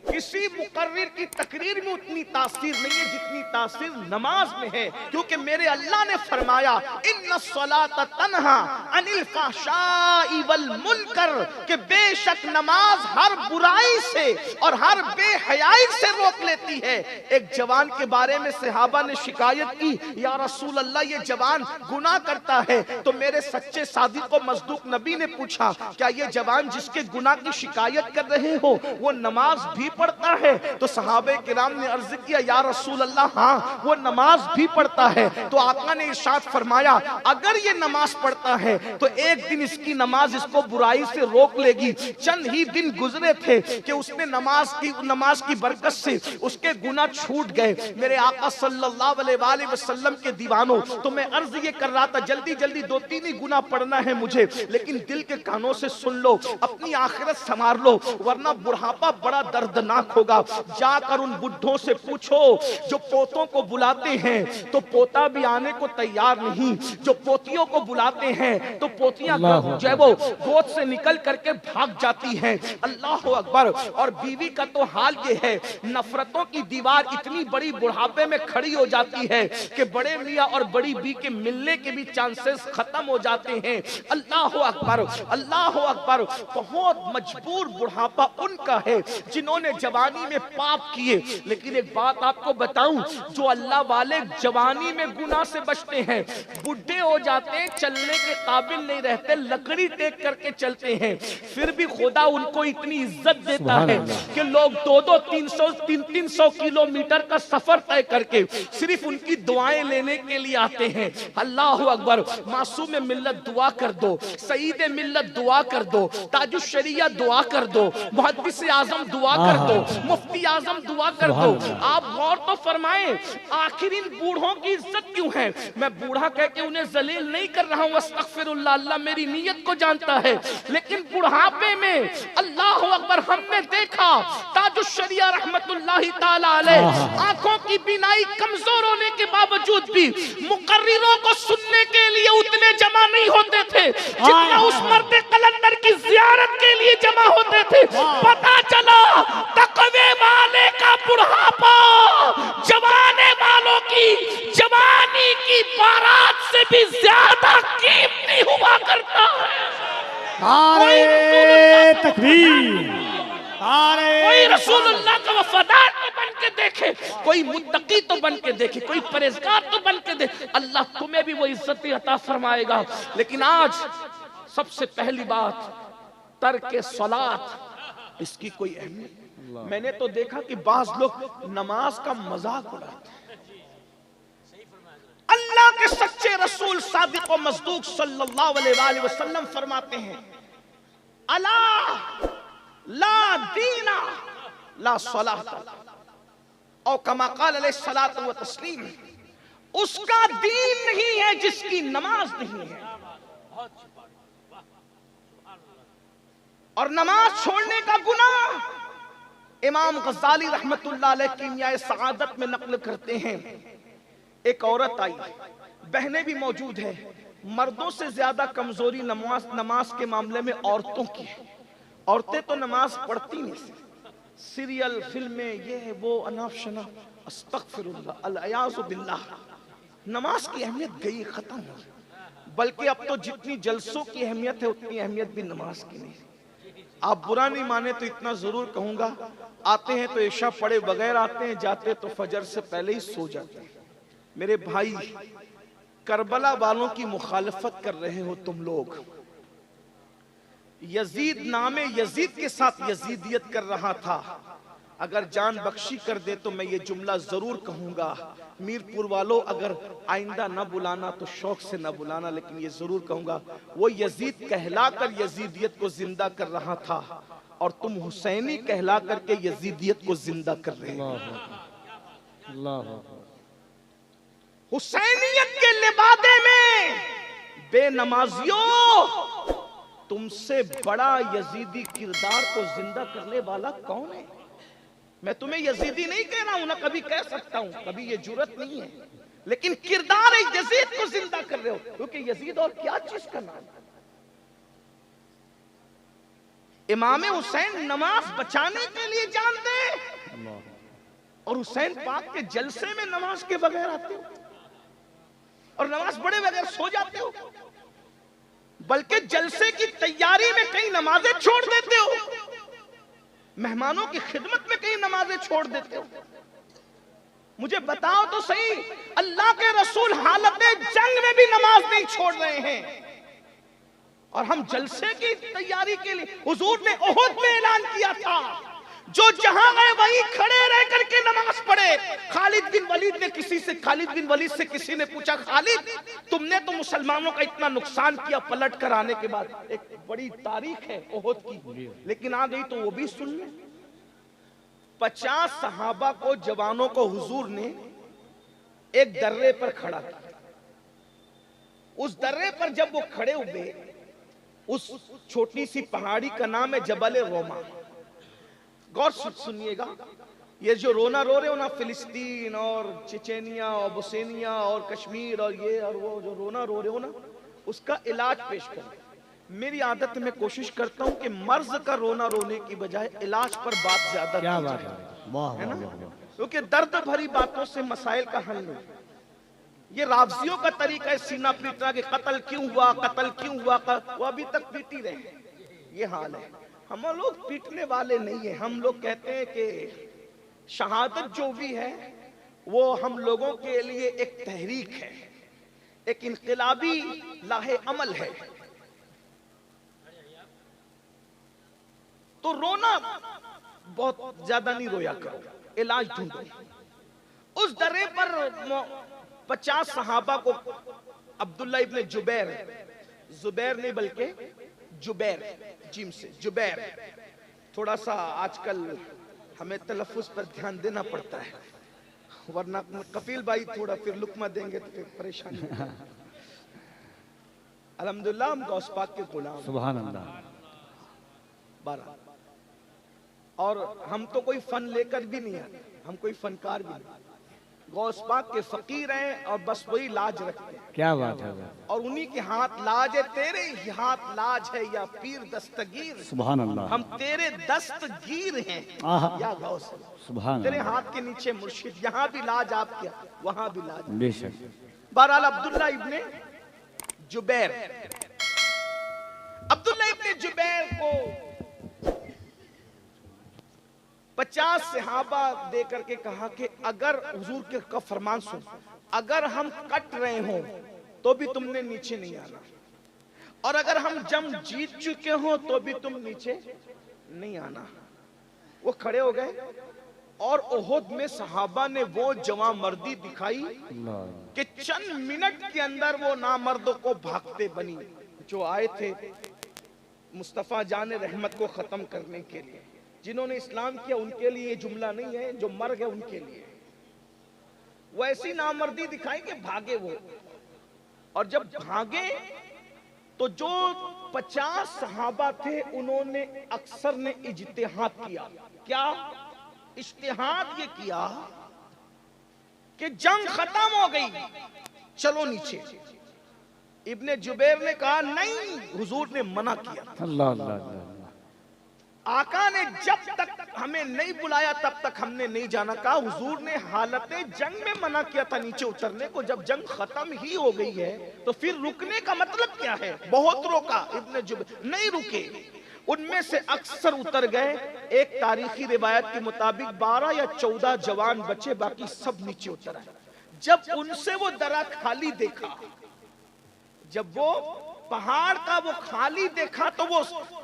किसी मुकर्रिर की तकरीर में उतनी तासीर नहीं है जितनी तासीर नमाज में है, क्योंकि मेरे अल्लाह ने फरमाया इन्नस्सलात तन्हा अनिल फहशाई वल मुनकर, कि बेशक नमाज हर बुराई से और हर बेहयाई से रोक लेती है। एक जवान के बारे में सहाबा ने शिकायत की, या रसूल अल्लाह ये जवान गुनाह करता है। तो मेरे सच्चे सादिक व मस्दूक नबी ने पूछा, क्या ये जवान जिसके गुनाह की शिकायत कर रहे हो वो नमाज भी पढ़ता है? तो सहाबे किराम ने अर्ज किया, या रसूल अल्लाह हाँ वो नमाज भी पढ़ता है। तो आका ने इरशाद फरमाया, अगर ये नमाज पढ़ता है तो एक दिन इसकी नमाज इसको बुराई से रोक लेगी। चंद ही दिन गुजरे थे कि उसने नमाज की बरकत से उसके गुनाह छूट गए। मेरे आका सल्लल्लाहु अलैहि वसल्लम के दीवानों, तो मैं अर्ज ये कर रहा था जल्दी जल्दी 2-3 ही गुनाह पढ़ना है मुझे, लेकिन दिल के कानों से सुन लो, अपनी आखिरत संवार लो, वरना बुढ़ापा बड़ा दर्दनाक होगा। जाकर उन बुढ़ों से पूछो जो पोतों को बुलाते हैं तो पोता भी आने को तैयार नहीं, जो पोतियों को बुलाते हैं तो पोतियां जो है वो गोद से निकल करके भाग जाती हैं। अल्लाह अकबर। और बीवी का तो हाल ये है, नफरतों की दीवार इतनी बड़ी बुढ़ापे में खड़ी हो जाती है कि बड़े मियाँ और बड़ी बी के मिलने के भी चांसेस खत्म हो जाते हैं। अल्लाह अकबर, अल्लाह अकबर। बहुत मजबूर बुढ़ापा उनका है जिन्होंने जवानी में पाप किए। लेकिन एक बात आपको बताऊं, जो अल्लाह वाले जवानी में गुनाह से बचते हैं, बुढ़े हो जाते हैं, चलने के काबिल नहीं रहते, लकड़ी टेक करके चलते हैं, फिर भी खुदा उनको इतनी इज्जत देता है कि लोग 200, 300, 300 किलोमीटर का सफर तय करके सिर्फ उनकी दुआएं लेने के लिए आते हैं। अल्लाह अकबर। मासूम मिल्लत दुआ कर दो, सईद मिल्लत दुआ कर दो, ताजुश शरिया दुआ कर दो, मुहद्दिस आजम दुआ कर दो, मुफ्ती आजम दुआ कर दो। आप गौर तो फरमाएं, आखिर इन बूढ़ों की इज्जत क्यों है? मैं बूढ़ा कह के उन्हें जलील नहीं कर रहा हूं, अस्तगफिरुल्लाह, अल्लाह मेरी नीयत को जानता है। लेकिन बुढ़ापे में अल्लाह अकबर हमने देखा ताजुश शरिया रहमतुल्लाहि ताला अलैह आंखों की बीनाई कमजोर होने के बावजूद भी मुकर्रिरों को सुनने के लिए उतने जमा नहीं होते थे जितना उस मर्द कलंदर की जियारत के लिए जमा होते थे। पता चला तकवे वाले का बुढ़ापा जवाने वालों की जवानी की बारात से भी ज्यादा कीमती हुआ करता है। नारे तकबीर, कोई रसूलुल्लाह का वफादार तो बन के देखे, कोई मुत्तकी तो बन के देखे, कोई परहेजगार तो बन के देखे, अल्लाह तुम्हें भी वो इज्जत अता फरमाएगा। लेकिन आज सबसे पहली बात तर्क सलात, इसकी कोई अहमियत। मैंने तो देखा कि बाज लोग नमाज का मजाक उड़ाते हैं। अल्लाह के सच्चे रसूल सादिक व मस्दूक सल्लल्लाहु अलैहि वसल्लम फरमाते हैं, अला ला दीना ला सलात, और कमा क़ाल अलैहि सलात व तस्लीम, उसका दीन नहीं है जिसकी नमाज नहीं है। और नमाज छोड़ने का गुनाह इमाम गज़ाली रहमतुल्लाह अलैह कीमियाए सआदत में नक़ल करते हैं। एक औरत आई, बहनें भी मौजूद हैं, मर्दों से ज्यादा कमजोरी नमाज के मामले में औरतों की है। औरतें तो नमाज पढ़ती नहीं, सीरियल, फिल्में, ये वो अनाप शनाप, अस्तगफिरुल्लाह, अल-अयाज़ु बिल्लाह। नमाज की अहमियत गई, खत्म हो। बल्कि अब तो जितनी जलसों की अहमियत है उतनी अहमियत भी नमाज की नहीं। आप बुरा नहीं माने तो इतना जरूर कहूंगा, आते हैं तो इशा पढ़े बगैर आते हैं, जाते तो फजर से पहले ही सो जाते हैं। मेरे भाई, करबला वालों की मुखालफत कर रहे हो तुम लोग। यजीद नामे यजीद के साथ यजीदियत कर रहा था। अगर जान बख्शी कर दे तो मैं ये जुमला जरूर कहूंगा, मीरपुर वालों अगर आइंदा न बुलाना तो शौक से न बुलाना, लेकिन ये जरूर कहूंगा, वो यजीद कहलाकर यजीदियत को जिंदा कर रहा था और तुम हुसैनी कहला करके यजीदियत को जिंदा कर रहे हो। हुसैनियत के लिबादे में बेनमाजियों, तुमसे बड़ा यजीदी किरदार को जिंदा करने वाला कौन है? मैं तुम्हें यजीदी नहीं कह रहा हूं, ना कभी कह सकता हूं, कभी ये जुर्रत नहीं है, लेकिन किरदार यजीद को जिंदा कर रहे हो, क्योंकि यजीद और क्या चीज का नाम है। इमाम हुसैन नमाज बचाने के लिए जान दे और हुसैन पाक के जलसे में नमाज के बगैर आते हो और नमाज पढ़े बगैर सो जाते हो, बल्कि जलसे की तैयारी में कई नमाजें छोड़ देते हो, मेहमानों की खिदमत में कई नमाजें छोड़ देते हो। मुझे बताओ तो सही, अल्लाह के रसूल हालत जंग में भी नमाज नहीं छोड़ रहे हैं और हम जलसे की तैयारी के लिए, हुजूर ने ओहद में ऐलान किया था जो जहां गए वहीं खड़े रह करके नमाज पढ़े। खालिद बिन वलीद से किसी ने पूछा, खालिद तुमने तो मुसलमानों का इतना नुकसान किया पलट कर आने के बाद, एक बड़ी तारीख है ओहद की, लेकिन आ गई तो वो भी सुन ले। 50 सहाबा को, जवानों को हुजूर ने एक दर्रे पर खड़ा किया। उस दर्रे पर जब वो खड़े हुए, उस छोटी सी पहाड़ी का नाम है जबल रोमा। गौर सुनिएगा, ये जो रोना रो रहे हो ना, फिलिस्तीन और चेचेनिया और बोस्निया और कश्मीर और ये और वो जो रोना रो रहे हो ना, उसका इलाज पेश करें। मेरी आदत में कोशिश करता हूं कि मर्ज का रोना रोने की बजाय इलाज पर बात ज्यादा क्या की बात जाए, है ना, वाह। क्योंकि दर्द भरी बातों से मसाइल का हल नहीं। ये रावजियों का तरीका है सीना पीटना कि कत्ल क्यों हुआ, कत्ल क्यों हुआ, वो अभी तक पीटी रहे। ये हाल है। हम लोग पीटने वाले नहीं है, हम लोग कहते हैं कि शहादत जो भी है वो हम लोगों के लिए एक तहरीक है, एक इनकलाबी लाहे अमल है। तो रोना बहुत ज्यादा नहीं रोया करो, इलाज ढूंढो। उस दर्रे पर 50 सहाबा को अब्दुल्ला इब्ने जुबैर नहीं बल्कि जुबैर, जिम से जुबैर, थोड़ा सा आजकल हमें तलफ्फुज पर ध्यान देना पड़ता है, वरना कफील भाई थोड़ा फिर लुकमा देंगे तो फिर परेशानी। अल्हम्दुलिल्लाह हम गौस पाक के गुलाम, सुभान अल्लाह। 12 और हम तो कोई फन लेकर भी नहीं आते, हम कोई फनकार भी नहीं, गौस पाक के फकीर हैं और बस वही लाज रखते हैं। क्या बात है, और उन्हीं के हाथ लाज है, तेरे ही हाथ लाज है या पीर दस्तगीर, सुभान अल्लाह। हम तेरे दस्तगीर हैं या गौस, सुभान तेरे अल्लाह। हाथ के नीचे मुर्शिद, यहाँ भी लाज आपके, वहां भी लाज। बेशक। बहरहाल अब्दुल्ला इब्ने जुबैर को 50 सहाबा दे करके कहा कि अगर हुजूर के का फरमान सुन, अगर हम कट रहे हो तो भी तुमने नीचे नहीं आना, और अगर हम जंग जीत चुके हो तो भी तुम नीचे नहीं आना। वो खड़े हो गए और ओहद में सहाबा ने वो जवामर्दी दिखाई कि चंद मिनट के अंदर वो नामर्दों को भागते बनी जो आए थे मुस्तफा जाने रहमत को खत्म करने के लिए। जिन्होंने इस्लाम किया उनके लिए ये जुमला नहीं है, जो मर गए उनके लिए। वो ऐसी नामर्दी दिखाई कि भागे वो, और जब भागे तो जो 50 सहाबा थे उन्होंने अक्सर ने इज्तिहाद किया। क्या इज्तिहाद ये किया कि जंग खत्म हो गई, चलो नीचे। इब्ने जुबैर ने कहा नहीं, हुजूर ने मना किया। अल्लाह अल्लाह। आका ने जब तक हमें नहीं बुलाया तब तक हमने नहीं जाना। कहा हुजूर ने हालत जंग में मना किया था नीचे उतरने को, जब जंग खत्म ही हो गई है तो फिर रुकने का मतलब क्या है। बहुत रोका, इब्ने जुबैर नहीं रुके, उनमें से अक्सर उतर गए। एक तारीखी रिवायत के मुताबिक 12 या 14 जवान बचे, बाकी सब नीचे उतर आए। जब उनसे वो दरा खाली देखा, जब वो पहाड़ का वो खाली देखा तो वो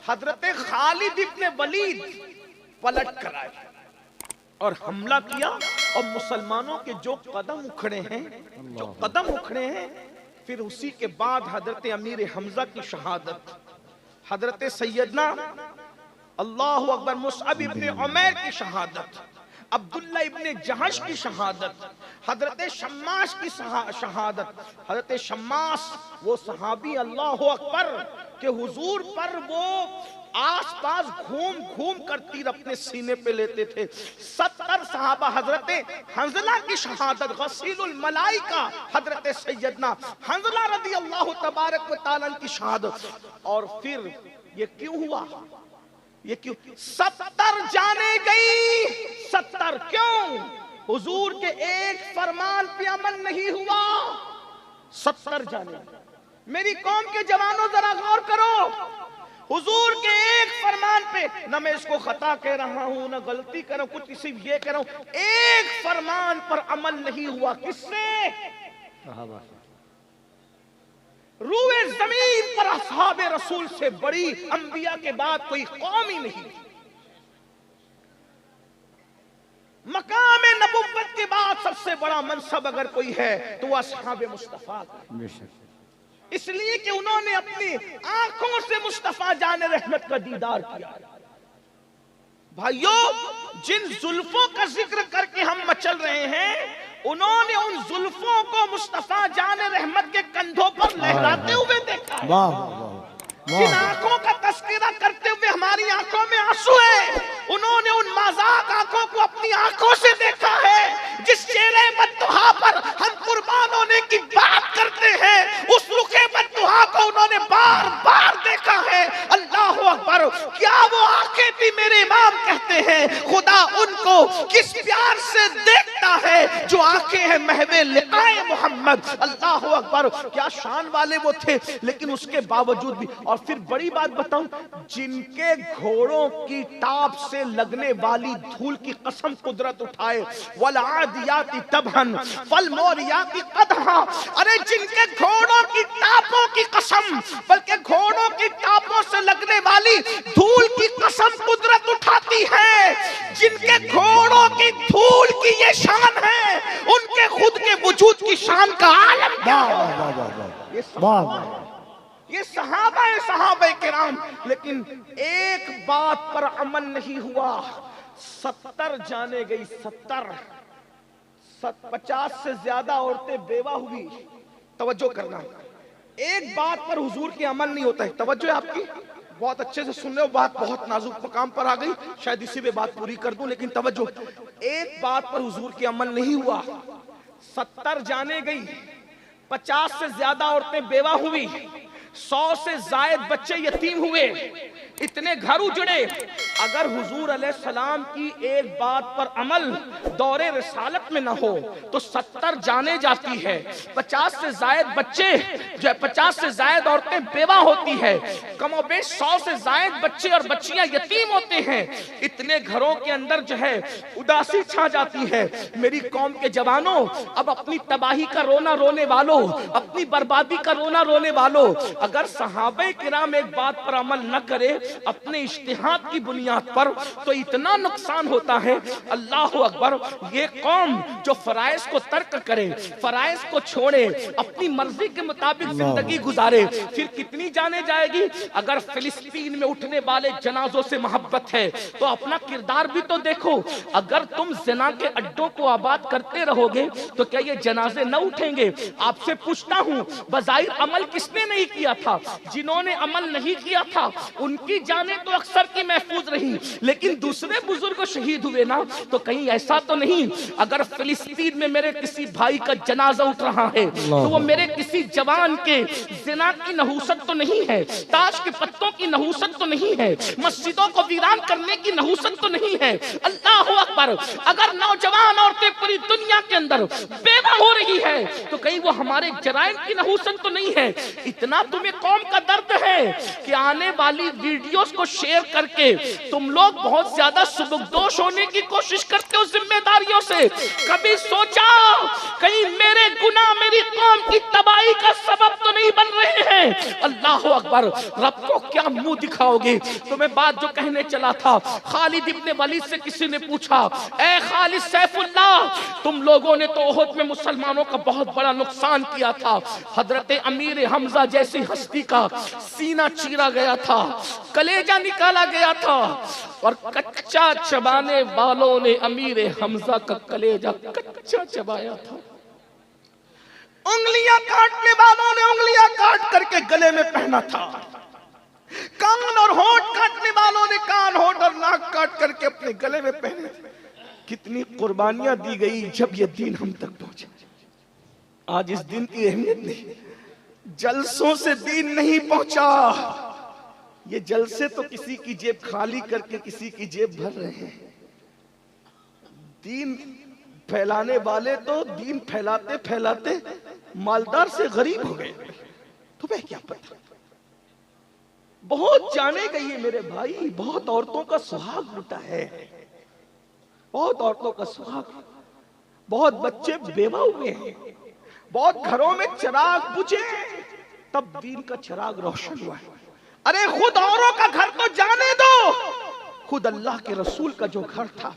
हजरत खालिद इब्ने वलीद पलट कर आए और हमला किया। और मुसलमानों के जो कदम उखड़े हैं, फिर उसी के बाद हजरत अमीर हमजा की शहादत, हजरत सैयदना अल्लाहु अकबर मुसअब इब्ने उमैर की शहादत, अब्दुल्ला इब्ने जहश की शहादत, हजरत शम्मास की शहादत। हजरत शम्मास वो सहाबी अल्लाहु अकबर के हुजूर पर वो आसपास घूम घूम कर तीर अपने सीने पे लेते थे। 70 सहाबा, हजरत हंजला की शहादत, गसीलुल मलाइका हजरत सैयदना हंजला रज़ी अल्लाह तबारक व तआला की शहादत। और फिर ये क्यों हुआ ये क्यों 70 जाने गई? 70 क्यों? हुजूर के एक फरमान पे अमल नहीं हुआ, 70 जाने। मेरी कौम के जवानों जरा गौर करो, हुजूर के एक फरमान पे, न मैं इसको खता कह रहा हूं न गलती कर रहा हूं, कुछ सिर्फ ये कह रहा हूं, एक फरमान पर अमल नहीं हुआ। किससे? रूए जमीन पर असहाबे रसूल से बड़ी अंबिया के बाद कोई कौम ही नहीं। मकाम नबुव्वत के बाद सबसे बड़ा मनसब अगर कोई है तो वह असहाबे मुस्तफा का। इसलिए कि उन्होंने अपनी आंखों से मुस्तफा जाने रहमत का दीदार किया। भाइयों, जिन जुल्फों का जिक्र करके हम मचल रहे हैं, उन्होंने उन जुल्फों को मुस्तफा जाने रहमत के कंधों पर लहराते हुए देखा। जिन आंखों का तस्करा करते हुए हमारी आंखों में आंसू है, उन्होंने उन मजाक आंखों को अपनी आंखों से देखा है। जिस चेहरे बद्दुहा पर हम कुर्बान होने की बात करते हैं, उस रुखे बद्दुहा को उन्होंने बार बार देखा है। अल्लाह अकबर! क्या वो आंखें थी? मेरे इमाम कहते हैं खुदा उनको किस प्यार से देखता है जो आंखें हैं महवे लिकाए मोहम्मद। अल्लाह अकबर! क्या शान वाले वो थे, लेकिन उसके बावजूद भी। और फिर बड़ी बात बताऊं, जिनके घोड़ों की टाप से लगने वाली धूल की कसम कुदरत उठाए, वल आदियाती तबहन फल मोरियाती कदहा। अरे जिनके घोड़ों की टापों की कसम, बल्कि घोड़ों की टापों से लगने वाली धूल की कसम कुदरत उठाती है। जिनके घोड़ों की धूल की ये शान है, उनके खुद के वजूद की शान का आलम क्या है? ये सहाबा किराम। लेकिन एक बात पर अमल नहीं हुआ, 70 जाने गई। 50 से ज्यादा औरतें बेवा हुई। तवज्जो करना, एक बात पर हुजूर की अमल नहीं होता है। तवज्जो है आपकी, बहुत अच्छे से सुन रहे हो, बात बहुत नाजुक मकाम पर आ गई, शायद इसी पे बात पूरी कर दूं, लेकिन तवज्जो, एक बात पर हुजूर की अमल नहीं हुआ। 70 जाने गई, 50 से ज्यादा औरतें बेवा हुई, 100 से जायद बच्चे यतीम हुए, इतने घर उजड़े। अगर हुजूर अलैहिस्सलाम की एक बात पर अमल दौरे रिसालत में ना हो तो 70 जाने जाती है, 50 से जायद बच्चे जो 50 से जायद औरतें बेवा होती है, कमोबेश 100 से जायद बच्चे और बच्चियां यतीम होते हैं। इतने घरों के अंदर जो है उदासी छा जाती है। मेरी कौम के जवानों, अब अपनी तबाही का रोना रोने वालों, अपनी बर्बादी का रोना रोने वालों, अगर सहाबे किराम एक बात पर अमल न करे अपने इज्तिहाद की बुनियाद पर, तो इतना नुकसान होता है। अल्लाह अकबर! ये कौम जो फराइज को तर्क करे, फराइज को छोड़े, अपनी मर्जी के मुताबिक जिंदगी गुजारे, फिर कितनी जाने जाएगी। अगर फिलिस्तीन में उठने वाले जनाजों से मोहब्बत है तो अपना किरदार भी तो देखो। अगर तुम ज़िना के अड्डों को आबाद करते रहोगे तो क्या ये जनाजे न उठेंगे? आपसे पूछता हूँ, बज़ाहिर अमल किसने नहीं किया था? जिन्होंने अमल नहीं किया था उनकी जाने तो अक्सर की महफूज रही, लेकिन दूसरे बुजुर्ग शहीद हुए ना, तो कहीं ऐसा तो नहीं अगर फिलिस्तीन में मेरे किसी भाई का जनाजा उठ रहा है तो वो मेरे किसी जवान के ज़िना की नहूसत तो नहीं है, ताश के पत्तों की नहूसत तो नहीं है, मस्जिदों को वीरान करने की नहूसत तो नहीं है। अल्लाह अकबर! अगर नौजवान औरतें पूरी दुनिया के अंदर बेवा हो रही है तो कहीं वो हमारे जराइम की नहूसत तो नहीं है। इतना तुम्हें कौम का दर्द है कि आने वाली वीडियोस को शेयर करके तुम लोग बहुत ज्यादा सुबुकदोश होने की कोशिश करते हो जिम्मेदारियों से। कभी सोचा कहीं मेरे गुनाह मेरी कौम की तबाही का सबब तो नहीं बन रहे हैं? अल्लाह अकबर! रब को क्या मुंह दिखाओगे? तो मैं बात जो कहने चला था, खालिद इब्ने वलीद से किसी ने पूछा, ए खालिद सैफुल्लाह, तुम लोगों ने तो ओहद में मुसलमानों का बहुत बड़ा नुकसान किया था, हजरत अमीर हमजा जैसी हस्ती का सीना चीरा गया था, कलेजा निकाला गया था, और कच्चा चबाने वालों ने अमीर हमजा का कलेजा कच्चा चबाया था। उंगलियां काटने वालों ने उंगलियां काट करके गले में पहना था, कान और होंठ काटने वालों ने कान, होंठ और नाक काट करके अपने गले में पहने। कितनी कुर्बानियां दी गई जब ये दिन हम तक पहुंचे। आज इस दिन की अहमियत नहीं, जलसों से दीन नहीं पहुंचा, ये जलसे तो किसी की जेब खाली करके किसी की जेब भर रहे हैं। दीन फैलाने वाले तो दीन फैलाते फैलाते मालदार से गरीब हो गए। तुम्हें क्या पता, बहुत जाने गई है मेरे भाई, बहुत औरतों का सुहाग लुटा है, बहुत औरतों का सुहाग, बहुत बच्चे बेवा हुए हैं, बहुत घरों में चिराग बुझे तब दीन का चिराग रोशन हुआ है। अरे खुद औरों का घर तो जाने दो, खुद अल्लाह के रसूल का जो घर था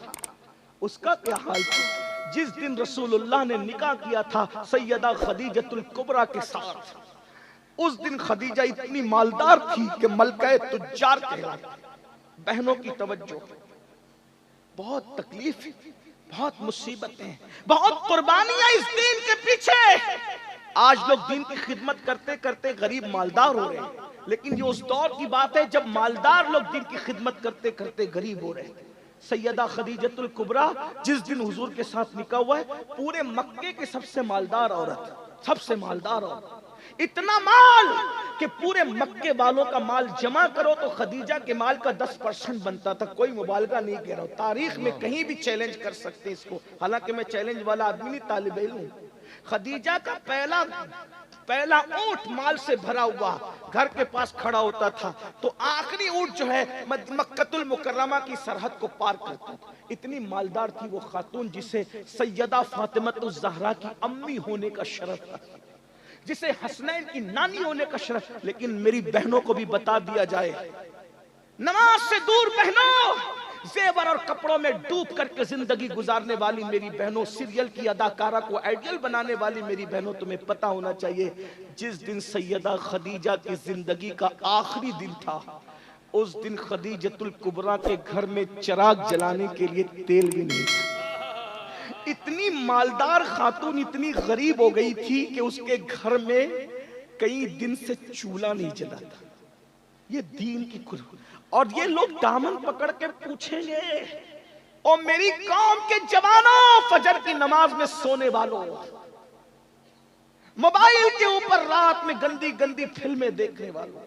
उसका क्या हाल था। जिस दिन रसूलुल्लाह ने निकाह किया था सैयदा खदीजतुल कुबरा के साथ, उस दिन खदीजा इतनी मालदार थी कि मलका तुज्जार कहलाती। बहनों की तवज्जो, बहुत तकलीफ, बहुत मुसीबतें, बहुत कुर्बानियां इस दीन के पीछे। आज लोग दीन की खिदमत करते करते गरीब मालदार हो रहे हैं, लेकिन ये उस दौर की बात है जब मालदार लोग दीन की खिदमत करते करते गरीब हो रहे हैं। सैयदा खदीजतुल कुबरा जिस दिन हुजूर के साथ निकाह हुआ है, पूरे मक्के की सबसे मालदार औरत, सबसे मालदार औरत, इतना माल कि पूरे मक्के वालों का माल जमा करो तो खदीजा के माल का 10% बनता था। कोई मुबालगा नहीं कह रहा हूं, तारीख में कहीं भी चैलेंज कर सकते हैं इसको, हालांकि मैं चैलेंज वाला आदमी नहीं, तालिब इल्म हूं। खदीजा का पहला ऊंट माल से भरा हुआ घर के पास खड़ा होता था तो आखिरी ऊंट जो है मक्कतुल मुकर्रमा की सरहद को पार करता था। इतनी मालदार थी वो खातून जिसे सैयदा फातिमतुज़ ज़हरा की अम्मी होने का शरफ था, जिसे हसनैन की नानी होने का शरफ। लेकिन मेरी बहनों को भी बता दिया जाए, नमाज से दूर बहनों, जेवर और कपड़ों में डूब करके जिंदगी गुजारने वाली मेरी बहनों, सीरियल की अदाकारा को आइडियल बनाने वाली मेरी बहनों, तुम्हें पता होना चाहिए जिस दिन सैयदा खदीजा की जिंदगी का आखिरी दिन था, उस दिन खदीजतुल कुबरा के घर में चिराग जलाने के लिए तेल भी नहीं था। इतनी मालदार खातून इतनी गरीब हो गई थी कि उसके घर में कई दिन से चूल्हा नहीं जला था। ये दीन की कुर्बानी। और ये लोग दामन पकड़ के पूछेंगे, और मेरी कौम के जवानों, फजर की नमाज में सोने वालों, मोबाइल के ऊपर रात में गंदी गंदी फिल्में देखने वालों,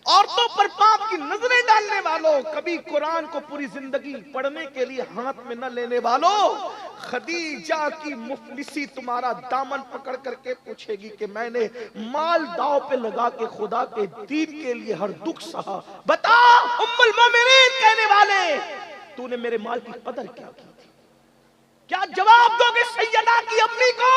औरतों पर पाप की नजरें डालने वालों, कभी कुरान को पूरी जिंदगी पढ़ने के लिए हाथ में न लेने वालों, खदीजा की मुफलिसी तुम्हारा दामन पकड़ करके पूछेगी कि मैंने माल दाव पे लगा के खुदा के दीन के लिए हर दुख सहा। बता उम्मुल मोमिनीन कहने वाले, तूने मेरे माल की कदर क्या की थी? क्या जवाब दोगे सैयदा की अम्मी को?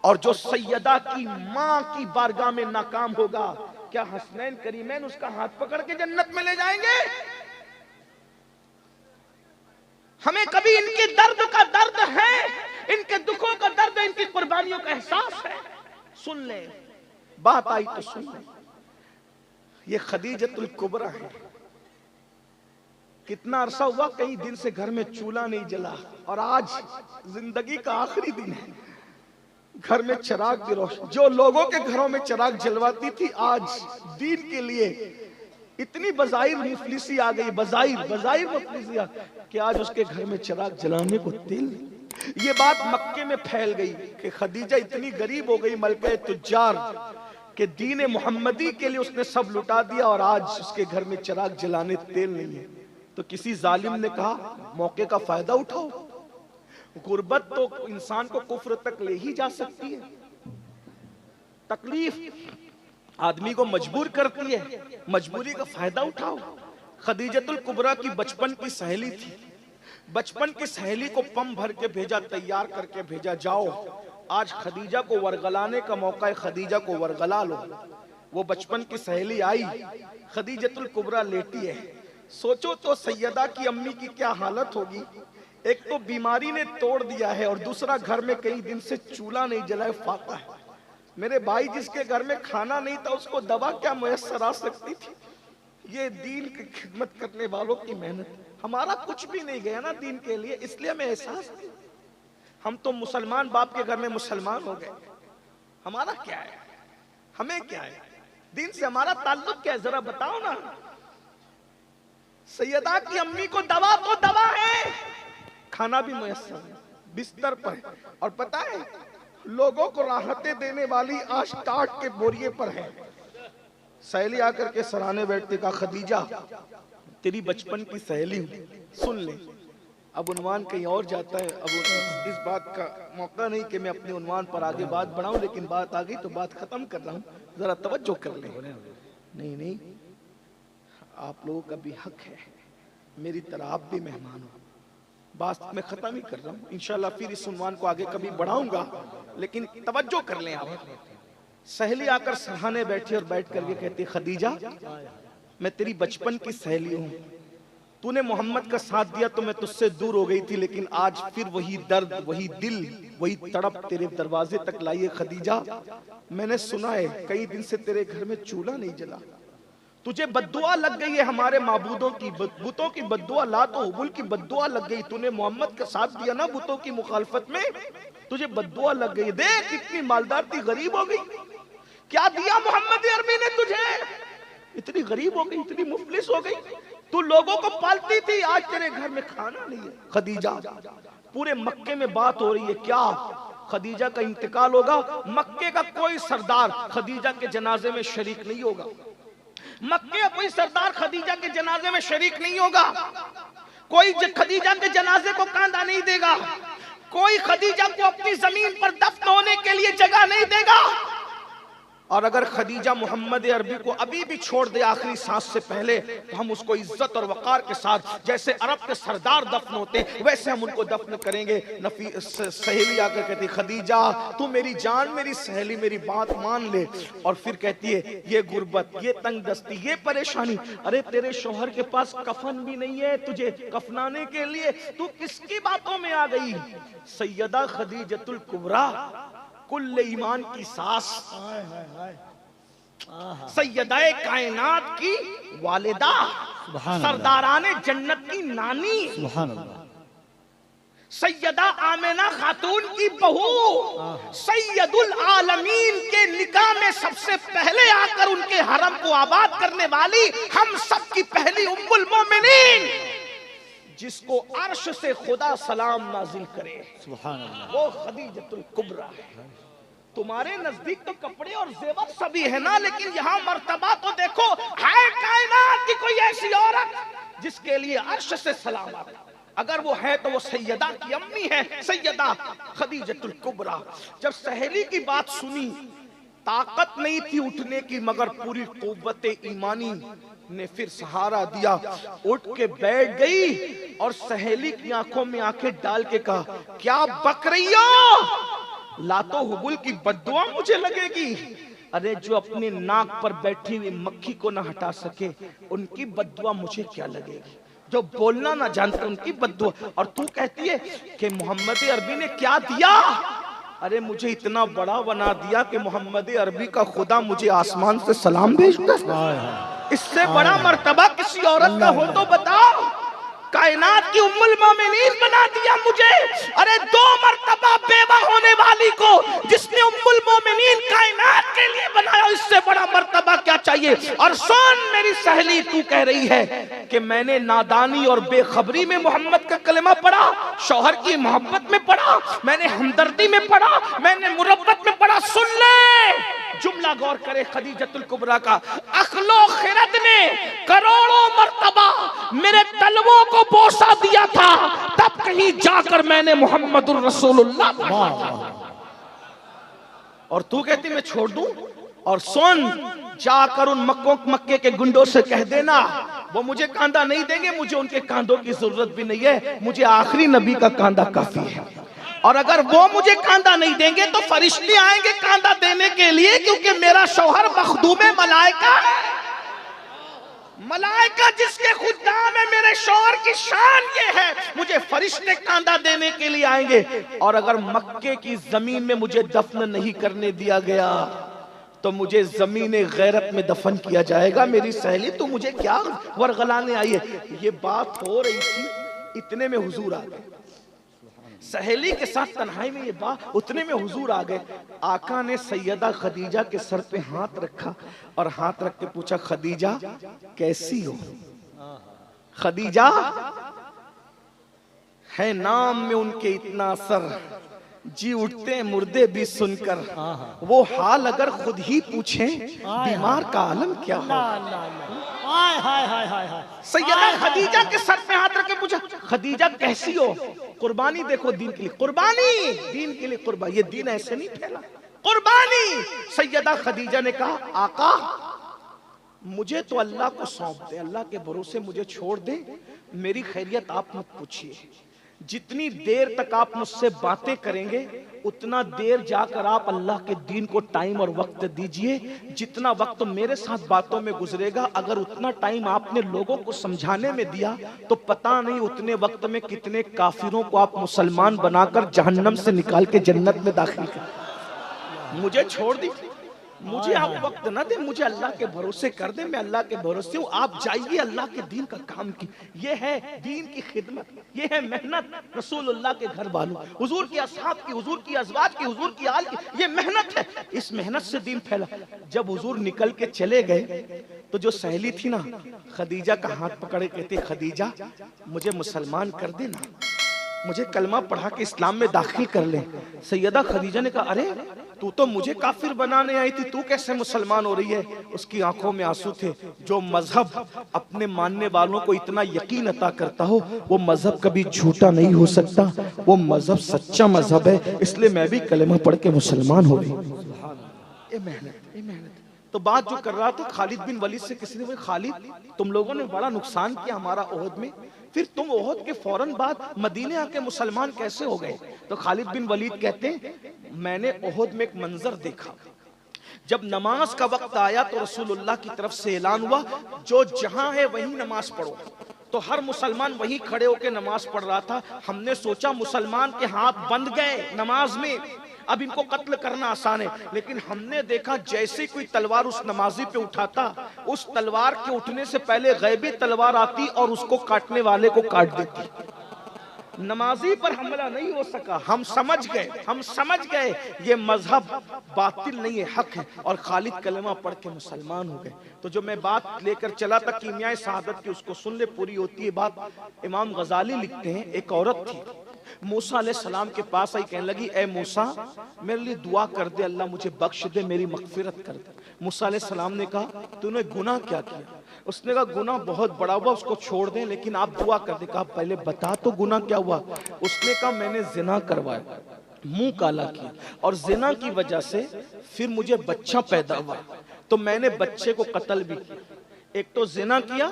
और जो सैयदा की मां की बारगाह में नाकाम होगा, क्या हसनैन करीमैन उसका हाथ पकड़ के जन्नत में ले जाएंगे? हमें कभी इनके दर्द का दर्द है, इनके दुखों का दर्द, इनकी कुर्बानियों का एहसास है? सुन ले, बात आई तो सुन ले। ये खदीजतुल कुबरा है। कितना अरसा हुआ कई दिन से घर में चूल्हा नहीं जला, और आज जिंदगी का आखिरी दिन है, घर में चिराग की रोशनी। जो लोगों के घरों में चिराग जलवाती थी, आज दीन के लिए इतनी बजाइर मुफलिसी आ गई, बजाइर मुफलिसी कि आज उसके घर में चिराग जलाने को तेल नहीं। ये बात मक्के में फैल गई कि खदीजा इतनी गरीब हो गई, मलके तुज्जार, कि दीन मोहम्मदी के लिए उसने सब लुटा दिया, और आज उसके घर में चिराग जलाने तेल नहीं है। तो किसी जालिम ने कहा मौके का फायदा उठाओ। गुर्बत तो इंसान को कुफ्र तक ले ही जा सकती है। तकलीफ आदमी को मजबूर करती है, मजबूरी का फायदा उठाओ। खदीजतुल कुबरा की बचपन की सहेली थी, बचपन की सहेली को पम भर के भेजा, तैयार करके भेजा, जाओ आज खदीजा को वरगलाने का मौका है, खदीजा को वरगला लो। वो बचपन की सहेली आई, खदीजतुल कुबरा लेटी है। सोचो तो सैयदा की अम्मी की क्या हालत होगी। एक तो बीमारी ने तोड़ दिया है, और दूसरा घर में कई दिन से चूल्हा नहीं जलाए, फाका है। मेरे भाई, जिसके घर में खाना नहीं था उसको दवा क्या मुयस्सर आ सकती थी? ये दीन की खिदमत करने वालों की मेहनत। हमारा कुछ भी नहीं गया ना दीन के लिए, इसलिए हमें एहसास नहीं। हम तो मुसलमान बाप के घर में मुसलमान हो गए, हमारा क्या है? हमें क्या है? दीन से हमारा ताल्लुक क्या है? जरा बताओ ना। सैयदा की अम्मी को दवा तो दवा है, खाना भी मुयस्सर है, बिस्तर पर है, और पता है लोगों को राहतें देने वाली आज टाट के बोरिए पर है। सहेली आकर के सराहने बैठते, कहा खदीजा तेरी बचपन की सहेली हूं, सुन ले। अब उन्वान कहीं और जाता है। अब इस बात का मौका नहीं कि मैं अपने उन्वान पर आगे बात बढ़ाऊं, लेकिन बात आ गई तो बात खत्म कर रहा हूं, जरा तवज्जो कर ले। नहीं नहीं, आप लोगों का भी हक है, मेरी तरह आप भी मेहमान हो। बात मैं खत्म ही कर रहा हूं, इंशाल्लाह फिर इस उन्वान को आगे कभी बढ़ाऊंगा, लेकिन तवज्जो कर लें आप। सहेली आकर सराहने बैठी और बैठ करके कहती, खदीजा मैं तेरी बचपन की सहेली हूं, तूने मोहम्मद का साथ दिया तो मैं तुझसे दूर हो गई थी, लेकिन आज फिर वही दर्द, वही दिल, वही तड़प तेरे दरवाजे तक लाई है। खदीजा मैंने सुना है कई दिन से तेरे घर में चूल्हा नहीं जला, तुझे बद्दुआ लग गई है हमारे माबूदों की, बुतों की बद्दुआ, लात और हुबुल की बद्दुआ लग गई। तूने मोहम्मद का साथ दिया ना बुतों की मुखालफत में, तुझे बद्दुआ लग गई। देख कितनी मालदार थी, गरीब हो गई। क्या दिया मोहम्मद अरबी ने तुझे, इतनी गरीब हो गई, इतनी मुफलिस हो गई। तू लोगों को पालती थी, आज तेरे घर में खाना नहीं है। खदीजा पूरे मक्के में बात हो रही है, क्या खदीजा का इंतकाल होगा। मक्के का कोई सरदार खदीजा के जनाजे में शरीक नहीं होगा, मक्के का कोई सरदार खदीजा के जनाजे में शरीक नहीं होगा, कोई खदीजा के जनाजे को कांधा नहीं देगा, कोई खदीजा को अपनी जमीन पर दफन होने के लिए जगह नहीं देगा। और अगर खदीजा मोहम्मद अरबी को अभी भी छोड़ दे आखिरी सांस से पहले, तो हम उसको इज्जत और वकार के साथ, जैसे अरब के सरदार दफन होते वैसे हम उनको दफन करेंगे। सहेली आकर कहती, खदीजा तू मेरी जान, मेरी सहेली, मेरी बात मान ले। और फिर कहती है, ये गुर्बत, ये तंगदस्ती, ये परेशानी, अरे तेरे शौहर के पास कफन भी नहीं है तुझे कफनाने के लिए, तू किसकी बातों में आ गई। सैयदा खदीजतुल कुबरा, कुल्ले ईमान की सास, सैयदाए कायनात की वालिदा, सरदाराने जन्नत की नानी, सैयदा आमिना खातून की बहू, सैयदुल आलमीन के निकाह में सबसे पहले आकर उनके हरम को आबाद करने वाली, हम सब की पहली उम्मुल मोमिनीन, जिसको अर्श से खुदा सलाम नाजिल करे, वो खदीजतुल कुबरा है। तुम्हारे नजदीक तो कपड़े और जेवर सभी है ना, लेकिन यहाँ मर्तबा तो देखो, है कायनात की कोई ऐसी औरत जिसके लिए अर्श से सलाम आता। अगर वो है तो वो सैयदा की अम्मी है, सैयदा खदीजतुल कुबरा। जब सहेली की बात सुनी, ताकत नहीं थी उठने की, मगर पूरी कुव्वते ईमानी ने फिर सहारा दिया, उठ के बैठ गई और सहेली की आंखों में आंखें डाल के कहा, क्या बक रही हो, लातो हुबुल की बद्दुआ मुझे लगेगी। अरे जो अपने नाक पर बैठी हुई मक्खी को ना हटा सके, उनकी बद्दुआ मुझे क्या लगेगी, जो बोलना ना जानते उनकी बद्दुआ। और तू कहती है कि मोहम्मद अरबी ने क्या दिया, अरे मुझे इतना बड़ा बना दिया कि मोहम्मद अरबी का खुदा मुझे आसमान से सलाम भेजता है। इससे बड़ा मर्तबा किसी औरत का हो तो बताओ। कायनात की उम्मुल मोमिनीन बना दिया मुझे। अरे दो मर्तबा बेवा होने वाली को जिसने उम्मुल मोमिनीन कायनात के लिए बनाया, इससे बड़ा मर्तबा क्या चाहिए। और सुन मेरी सहेली, तू कह रही है कि मैंने नादानी और बेखबरी में मोहम्मद का कलमा पढ़ा, शौहर की मोहब्बत में पढ़ा, मैंने हमदर्दी में पढ़ा, मैंने मुरब्बत में पढ़ा। सुन ले, जुमला गौर करे खदीजतुल कुबरा का। अखलो खिरद ने करोड़ों मर्तबा मेरे तलवों को बोसा दिया था, तब कहीं जाकर मैंने मोहम्मदुर रसूलुल्लाह। और तू कहती मैं छोड़ दूं। और सुन, जाकर उन मक्के के गुंडों से कह देना, वो मुझे कांधा नहीं देंगे, मुझे उनके कांधों की जरूरत भी नहीं है, मुझे आखिरी नबी का कांधा काफी है। और अगर वो मुझे कांधा नहीं देंगे तो फरिश्ते आएंगे कांधा देने के लिए, क्योंकि मेरा शौहर मखदूमे मलाइका है। मलाइका जिसके खुदाम है, मेरे शौहर की शान ये है, मुझे फरिश्ते कांधा देने के लिए आएंगे। और अगर मक्के की जमीन में मुझे दफन नहीं करने दिया गया तो मुझे जमीन गैरत में दफन किया जाएगा। मेरी सहेली, तू मुझे क्या वरगलाने आई है। ये बात हो रही थी, इतने में हुजूर आ गए। सहेली के साथ तन्हाई में ये बात, उतने में हुजूर आ गए। आका ने सैयदा खदीजा के सर पे हाथ रखा और हाथ रख के पूछा, खदीजा कैसी हो। खदीजा है नाम में उनके इतना असर, जी उठते हैं मुर्दे भी सुनकर, वो हाल अगर खुद ही पूछें बीमार का आलम क्या हो। हाय हाय हाय हाय हाय। सैयदा खदीजा के सर पे हाथ रख के पूछा, खदीजा कैसी हो? कुर्बानी देखो दीन के लिए, कुर्बानी दीन के लिए कुर्बानी, ये दीन ऐसे नहीं फैला, कुर्बानी। सैयदा खदीजा ने कहा, आका मुझे तो अल्लाह को सौंप दे, अल्लाह के भरोसे मुझे छोड़ दे, मेरी खैरियत आप मत पूछिए। जितनी देर तक आप मुझसे बातें करेंगे उतना देर जाकर आप अल्लाह के दीन को टाइम और वक्त दीजिए। जितना वक्त मेरे साथ बातों में गुजरेगा, अगर उतना टाइम आपने लोगों को समझाने में दिया तो पता नहीं उतने वक्त में कितने काफिरों को आप मुसलमान बनाकर जहन्नम से निकाल के जन्नत में दाखिल कर। मुझे छोड़ दी, मुझे आप वक्त ना दे, मुझे अल्लाह के भरोसे कर दे, मैं अल्लाह के भरोसे हूँ, आप जाइए अल्लाह के दीन का काम की। ये है दीन की खिदमत, ये है मेहनत रसूलुल्लाह के घर वालों, हुजूर की असहाब की, हुजूर की अज़वाज की, हुजूर की आल की, ये मेहनत है। इस मेहनत से दीन फैला। जब हुजूर निकल के चले गए तो जो सहेली थी ना खदीजा का हाथ पकड़े कहते, खदीजा मुझे मुसलमान कर देना, मुझे कलमा पढ़ा के इस्लाम में दाखिल कर ले। सैयदा खदीजा ने कहा, अरे तू तो मुझे काफिर बनाने आई थी, तू कैसे मुसलमान हो रही है? उसकी आंखों में आंसू थे। जो मजहब अपने मानने वालों को इतना यकीन अता करता हो वो मजहब कभी झूठा नहीं हो सकता, वो मजहब सच्चा मजहब है, इसलिए मैं भी कलमा पढ़ के मुसलमान हो गई। ये मेहनत, ये मेहनत। तो बात जो कर रहा था खालिद बिन वलीद से, किसी ने बोला, खालिद तुम लोगों ने बड़ा नुकसान किया हमारा ओहद में, फिर तुम ओहद के फौरन बाद मदीने आके मुसलमान कैसे हो गए? तो खालिद बिन वलीद कहते हैं, मैंने ओहद में एक मंजर देखा। जब नमाज का वक्त आया तो रसूलुल्लाह की तरफ से ऐलान हुआ, जो जहां है वहीं नमाज पढ़ो। तो हर मुसलमान वहीं खड़े होकर नमाज पढ़ रहा था। हमने सोचा मुसलमान के हाथ बंध गए नमाज में, अब इनको कत्ल करना आसान है, लेकिन हमने देखा जैसे कोई तलवार उस नमाजी पे उठाता, उस तलवार के उठने से पहले गैबी तलवार आती और उसको काटने वाले को काट देती। नमाजी पर हमला नहीं हो सका। हम समझ गए ये मजहब बातिल नहीं है, हक है, और खालिद कलमा पढ़ के मुसलमान हो गए। तो जो मैं बात लेकर चला था कीमियाए शहादत की, उसको सुन ले, पूरी होती है बात। इमाम गजाली लिखते हैं, एक औरत थी मूसा अलैहिस्सलाम के पास आई, कहने लगी, ए मूसा मेरे लिए दुआ कर दे, अल्लाह मुझे बख्श दे, मेरी मगफिरत कर दे। मूसा अलैहिस्सलाम ने कहा, तूने गुनाह क्या किया? उसने कहा, गुनाह बहुत बड़ा हुआ, उसको छोड़ दें, लेकिन आप दुआ कर दे। कहा, पहले बता तो गुनाह क्या हुआ? उसने कहा, मैंने जिना करवाया, मुंह काला किया, और जिना की वजह से फिर मुझे बच्चा पैदा हुआ, तो मैंने बच्चे को कत्ल भी किया। एक तो जिना किया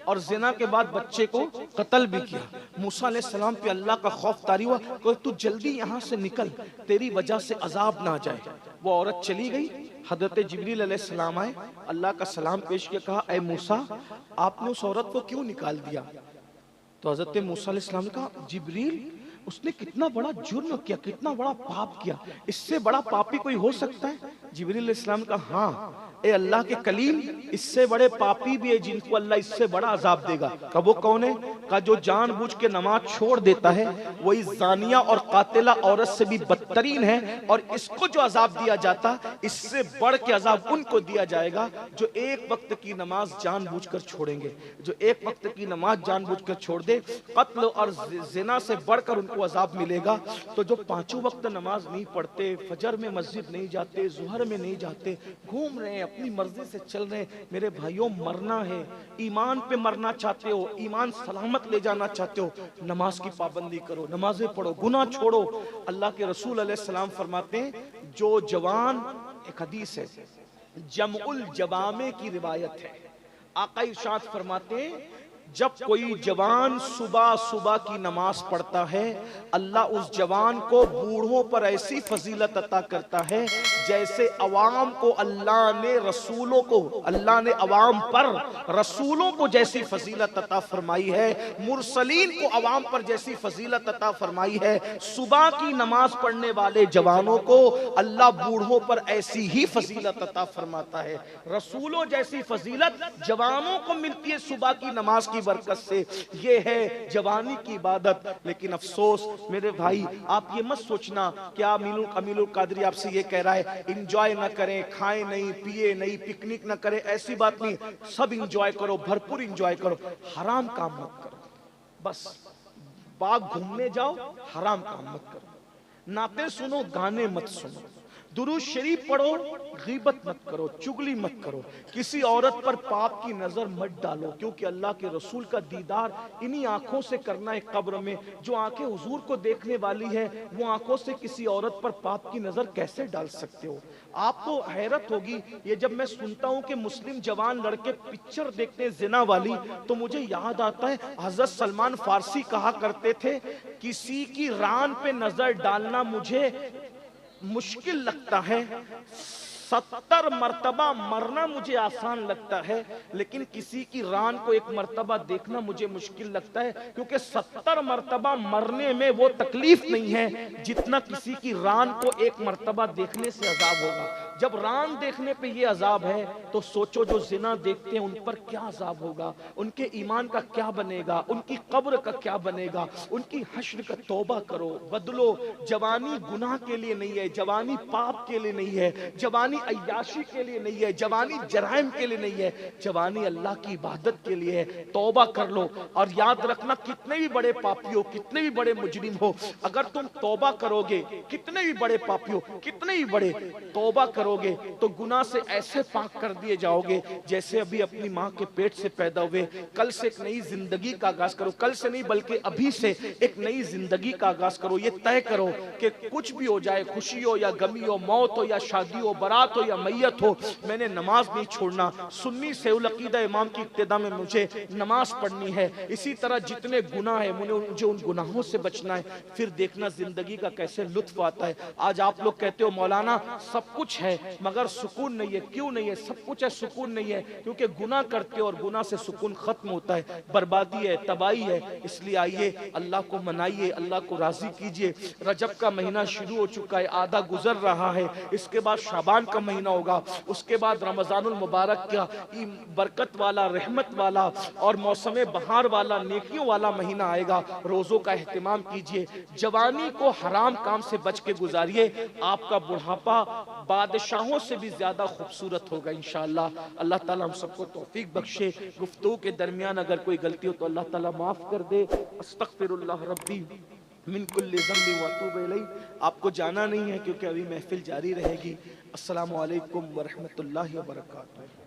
और जिना के बाद बच्चे को कत्ल भी किया। मूसा अलैहिस्सलाम पे अल्लाह का खौफ तारी हुआ, कि तू जल्दी यहाँ से निकल, तेरी वजह से अजाब ना आ जाए। वो औरत चली गई। हजरत जिब्रील अलैहिस्सलाम आए, अल्लाह का सलाम पेश किया, कहा, ए मूसा आपने उस औरत को क्यों निकाल दिया? तो हजरत मूसा अलैहिस्सलाम ने कहा, जिब्रील उसने कितना बड़ा जुर्म किया, कितना बड़ा पाप किया, इससे बड़ा पापी कोई हो सकता है? जिब्रील अलैहिस्सलाम का, हाँ ए अल्लाह के कलीम, इससे बड़े पापी भी है जिनको अल्लाह इससे बड़ा अजाब देगा। का वो कौन है? का जो जानबूझ के नमाज छोड़ देता है, वही जानिया और कातिला औरत से भी बदतरीन है, और इसको जो अजाब दिया जाता, इससे बढ़ के अजाब उनको दिया जाएगा जो एक वक्त की नमाज जानबूझकर छोड़ेंगे। जो एक वक्त की नमाज जानबूझकर छोड़ दे, कत्ल और जिना से बढ़कर उनको अजाब मिलेगा। तो जो पांचों वक्त नमाज नहीं पढ़ते, फजर में मस्जिद नहीं जाते, जुहर में नहीं जाते, घूम रहे हैं, अपनी मर्जी से चल रहे हैं, मेरे भाइयों मरना है, ईमान पे मरना चाहते हो, ईमान सलामत ले जाना चाहते हो, नमाज की पाबंदी करो, नमाजें पढ़ो, गुनाह छोड़ो। अल्लाह के रसूल अलैहिस्सलाम फरमाते हैं, जो जवान, एक हदीस है, जमउल जवामे की रिवायत है, आका इरशाद फरमाते हैं, जब कोई जवान सुबह सुबह की नमाज पढ़ता है, अल्लाह उस जवान को बूढ़ों पर ऐसी फजीलत अता करता है जैसे अवाम को अल्लाह ने रसूलों को, अल्लाह ने अवाम पर रसूलों को जैसी फजीलत अता फरमाई है, मुरसलीन को अवाम पर जैसी फजीलत अता फरमाई है। सुबह की नमाज पढ़ने वाले जवानों को अल्लाह बूढ़ों पर ऐसी ही फजीलत अता फरमाता है। रसूलों जैसी फजीलत जवानों को मिलती है सुबह की नमाज की बरकत से। ये है जवानी की इबादत। लेकिन अफसोस मेरे भाई, आप ये मत सोचना कि अमीनुल कादरी आपसे ये कह रहा है इंजॉय ना करें, खाएं नहीं, पिए नहीं, पिकनिक ना करें, ऐसी बात नहीं। सब इंजॉय करो, भरपूर इंजॉय करो, हराम काम मत करो। बस बाग घूमने जाओ, हराम काम मत करो। नाते सुनो, गाने मत सुनो, दुरूद शरीफ पढ़ो, गीबत मत करो, चुगली मत करो, किसी औरत पर पाप की नजर मत डालो, क्योंकि अल्लाह के रसूल का दीदार इन्हीं आंखों से करना है कब्र में। जो आंखें हुजूर को देखने वाली है, वो आंखों से किसी औरत पर पाप की नजर कैसे डाल सकते हो? आपको हैरत होगी ये जब मैं सुनता हूं कि मुस्लिम जवान लड़के पिक्चर देखते हैं जिना वाली, तो मुझे याद आता है हजरत सलमान फारसी कहा करते थे, किसी की रान पे नजर डालना मुझे मुश्किल लगता है, 70 मर्तबा मरना मुझे आसान लगता है, लेकिन किसी की रान को एक मर्तबा देखना मुझे मुश्किल लगता है, क्योंकि 70 मर्तबा मरने में वो तकलीफ नहीं है जितना किसी की रान को एक मर्तबा देखने से अजाब होगा। जब रान देखने पे ये अजाब है, तो सोचो जो जिना देखते हैं उन पर क्या अजाब होगा, उनके ईमान का क्या बनेगा, उनकी कब्र का क्या बनेगा, उनकी हश्र का तौबा करो, बदलो। जवानी गुनाह के लिए नहीं है, जवानी पाप के लिए नहीं है, जवानी अय्याशी के लिए नहीं है, जवानी जराइम के लिए नहीं है, जवानी अल्लाह की इबादत के लिए है। तौबा कर लो, और याद रखना कितने भी बड़े पापी हो, कितने भी बड़े मुजरिम हो, अगर तुम तौबा करोगे, कितने भी बड़े पापी हो, कितने भी बड़े, तौबा करोगे तो गुनाह से ऐसे पाक कर दिए जाओगे जैसे अभी अपनी माँ के पेट से पैदा हुए। कल से एक नई जिंदगी का आगाज करो, कल से नहीं बल्कि अभी से एक नई जिंदगी का आगाज करो। ये तय करो कि कुछ भी हो जाए, खुशी हो या गमी हो, मौत हो या शादी हो, बारात हो या मैयत हो, मैंने नमाज नहीं छोड़ना। सुन्नी सेउल अकीदा इमाम की इब्तिदा में मुझे नमाज पढ़नी है। इसी तरह जितने गुनाह है मुझे उन गुनाहों से बचना है। फिर देखना जिंदगी का कैसे लुत्फ आता है। आज आप लोग कहते हो मौलाना सब कुछ है मगर सुकून नहीं है। क्यों नहीं है? सब कुछ है, सुकून नहीं है, क्योंकि गुनाह करते हो और गुनाह से सुकून खत्म होता है, बर्बादी है, तबाही है। इसलिए आइए अल्लाह को मनाइए, अल्लाह को राजी कीजिए। रजब का महीना शुरू हो चुका है, आधा गुजर रहा है, इसके बाद शाबान का महीना होगा, उसके बाद रमजानुल मुबारक का बरकत वाला, रहमत वाला और मौसम बहार वाला, नेकियों वाला महीना आएगा। रोजों का एहतिमाम कीजिए, जवानी को हराम काम से बच के गुजारिए। आपका बुढ़ापा बादशाहों से भी ज्यादा खूबसूरत होगा इंशाअल्लाह। अल्लाह ताला हम सबको तौफीक बख्शे। गुफ्तगू के दरमियान अगर कोई गलती हो तो अल्लाह ताला माफ कर दे। अस्तगफिरुल्लाह रब्बी मिन कुल्लि ज़ंबि व अतूबु इलैह। आपको जाना नहीं है क्योंकि अभी महफिल जारी रहेगी। अस्सलामु अलैकुम व रहमतुल्लाहि व बरकातुहू।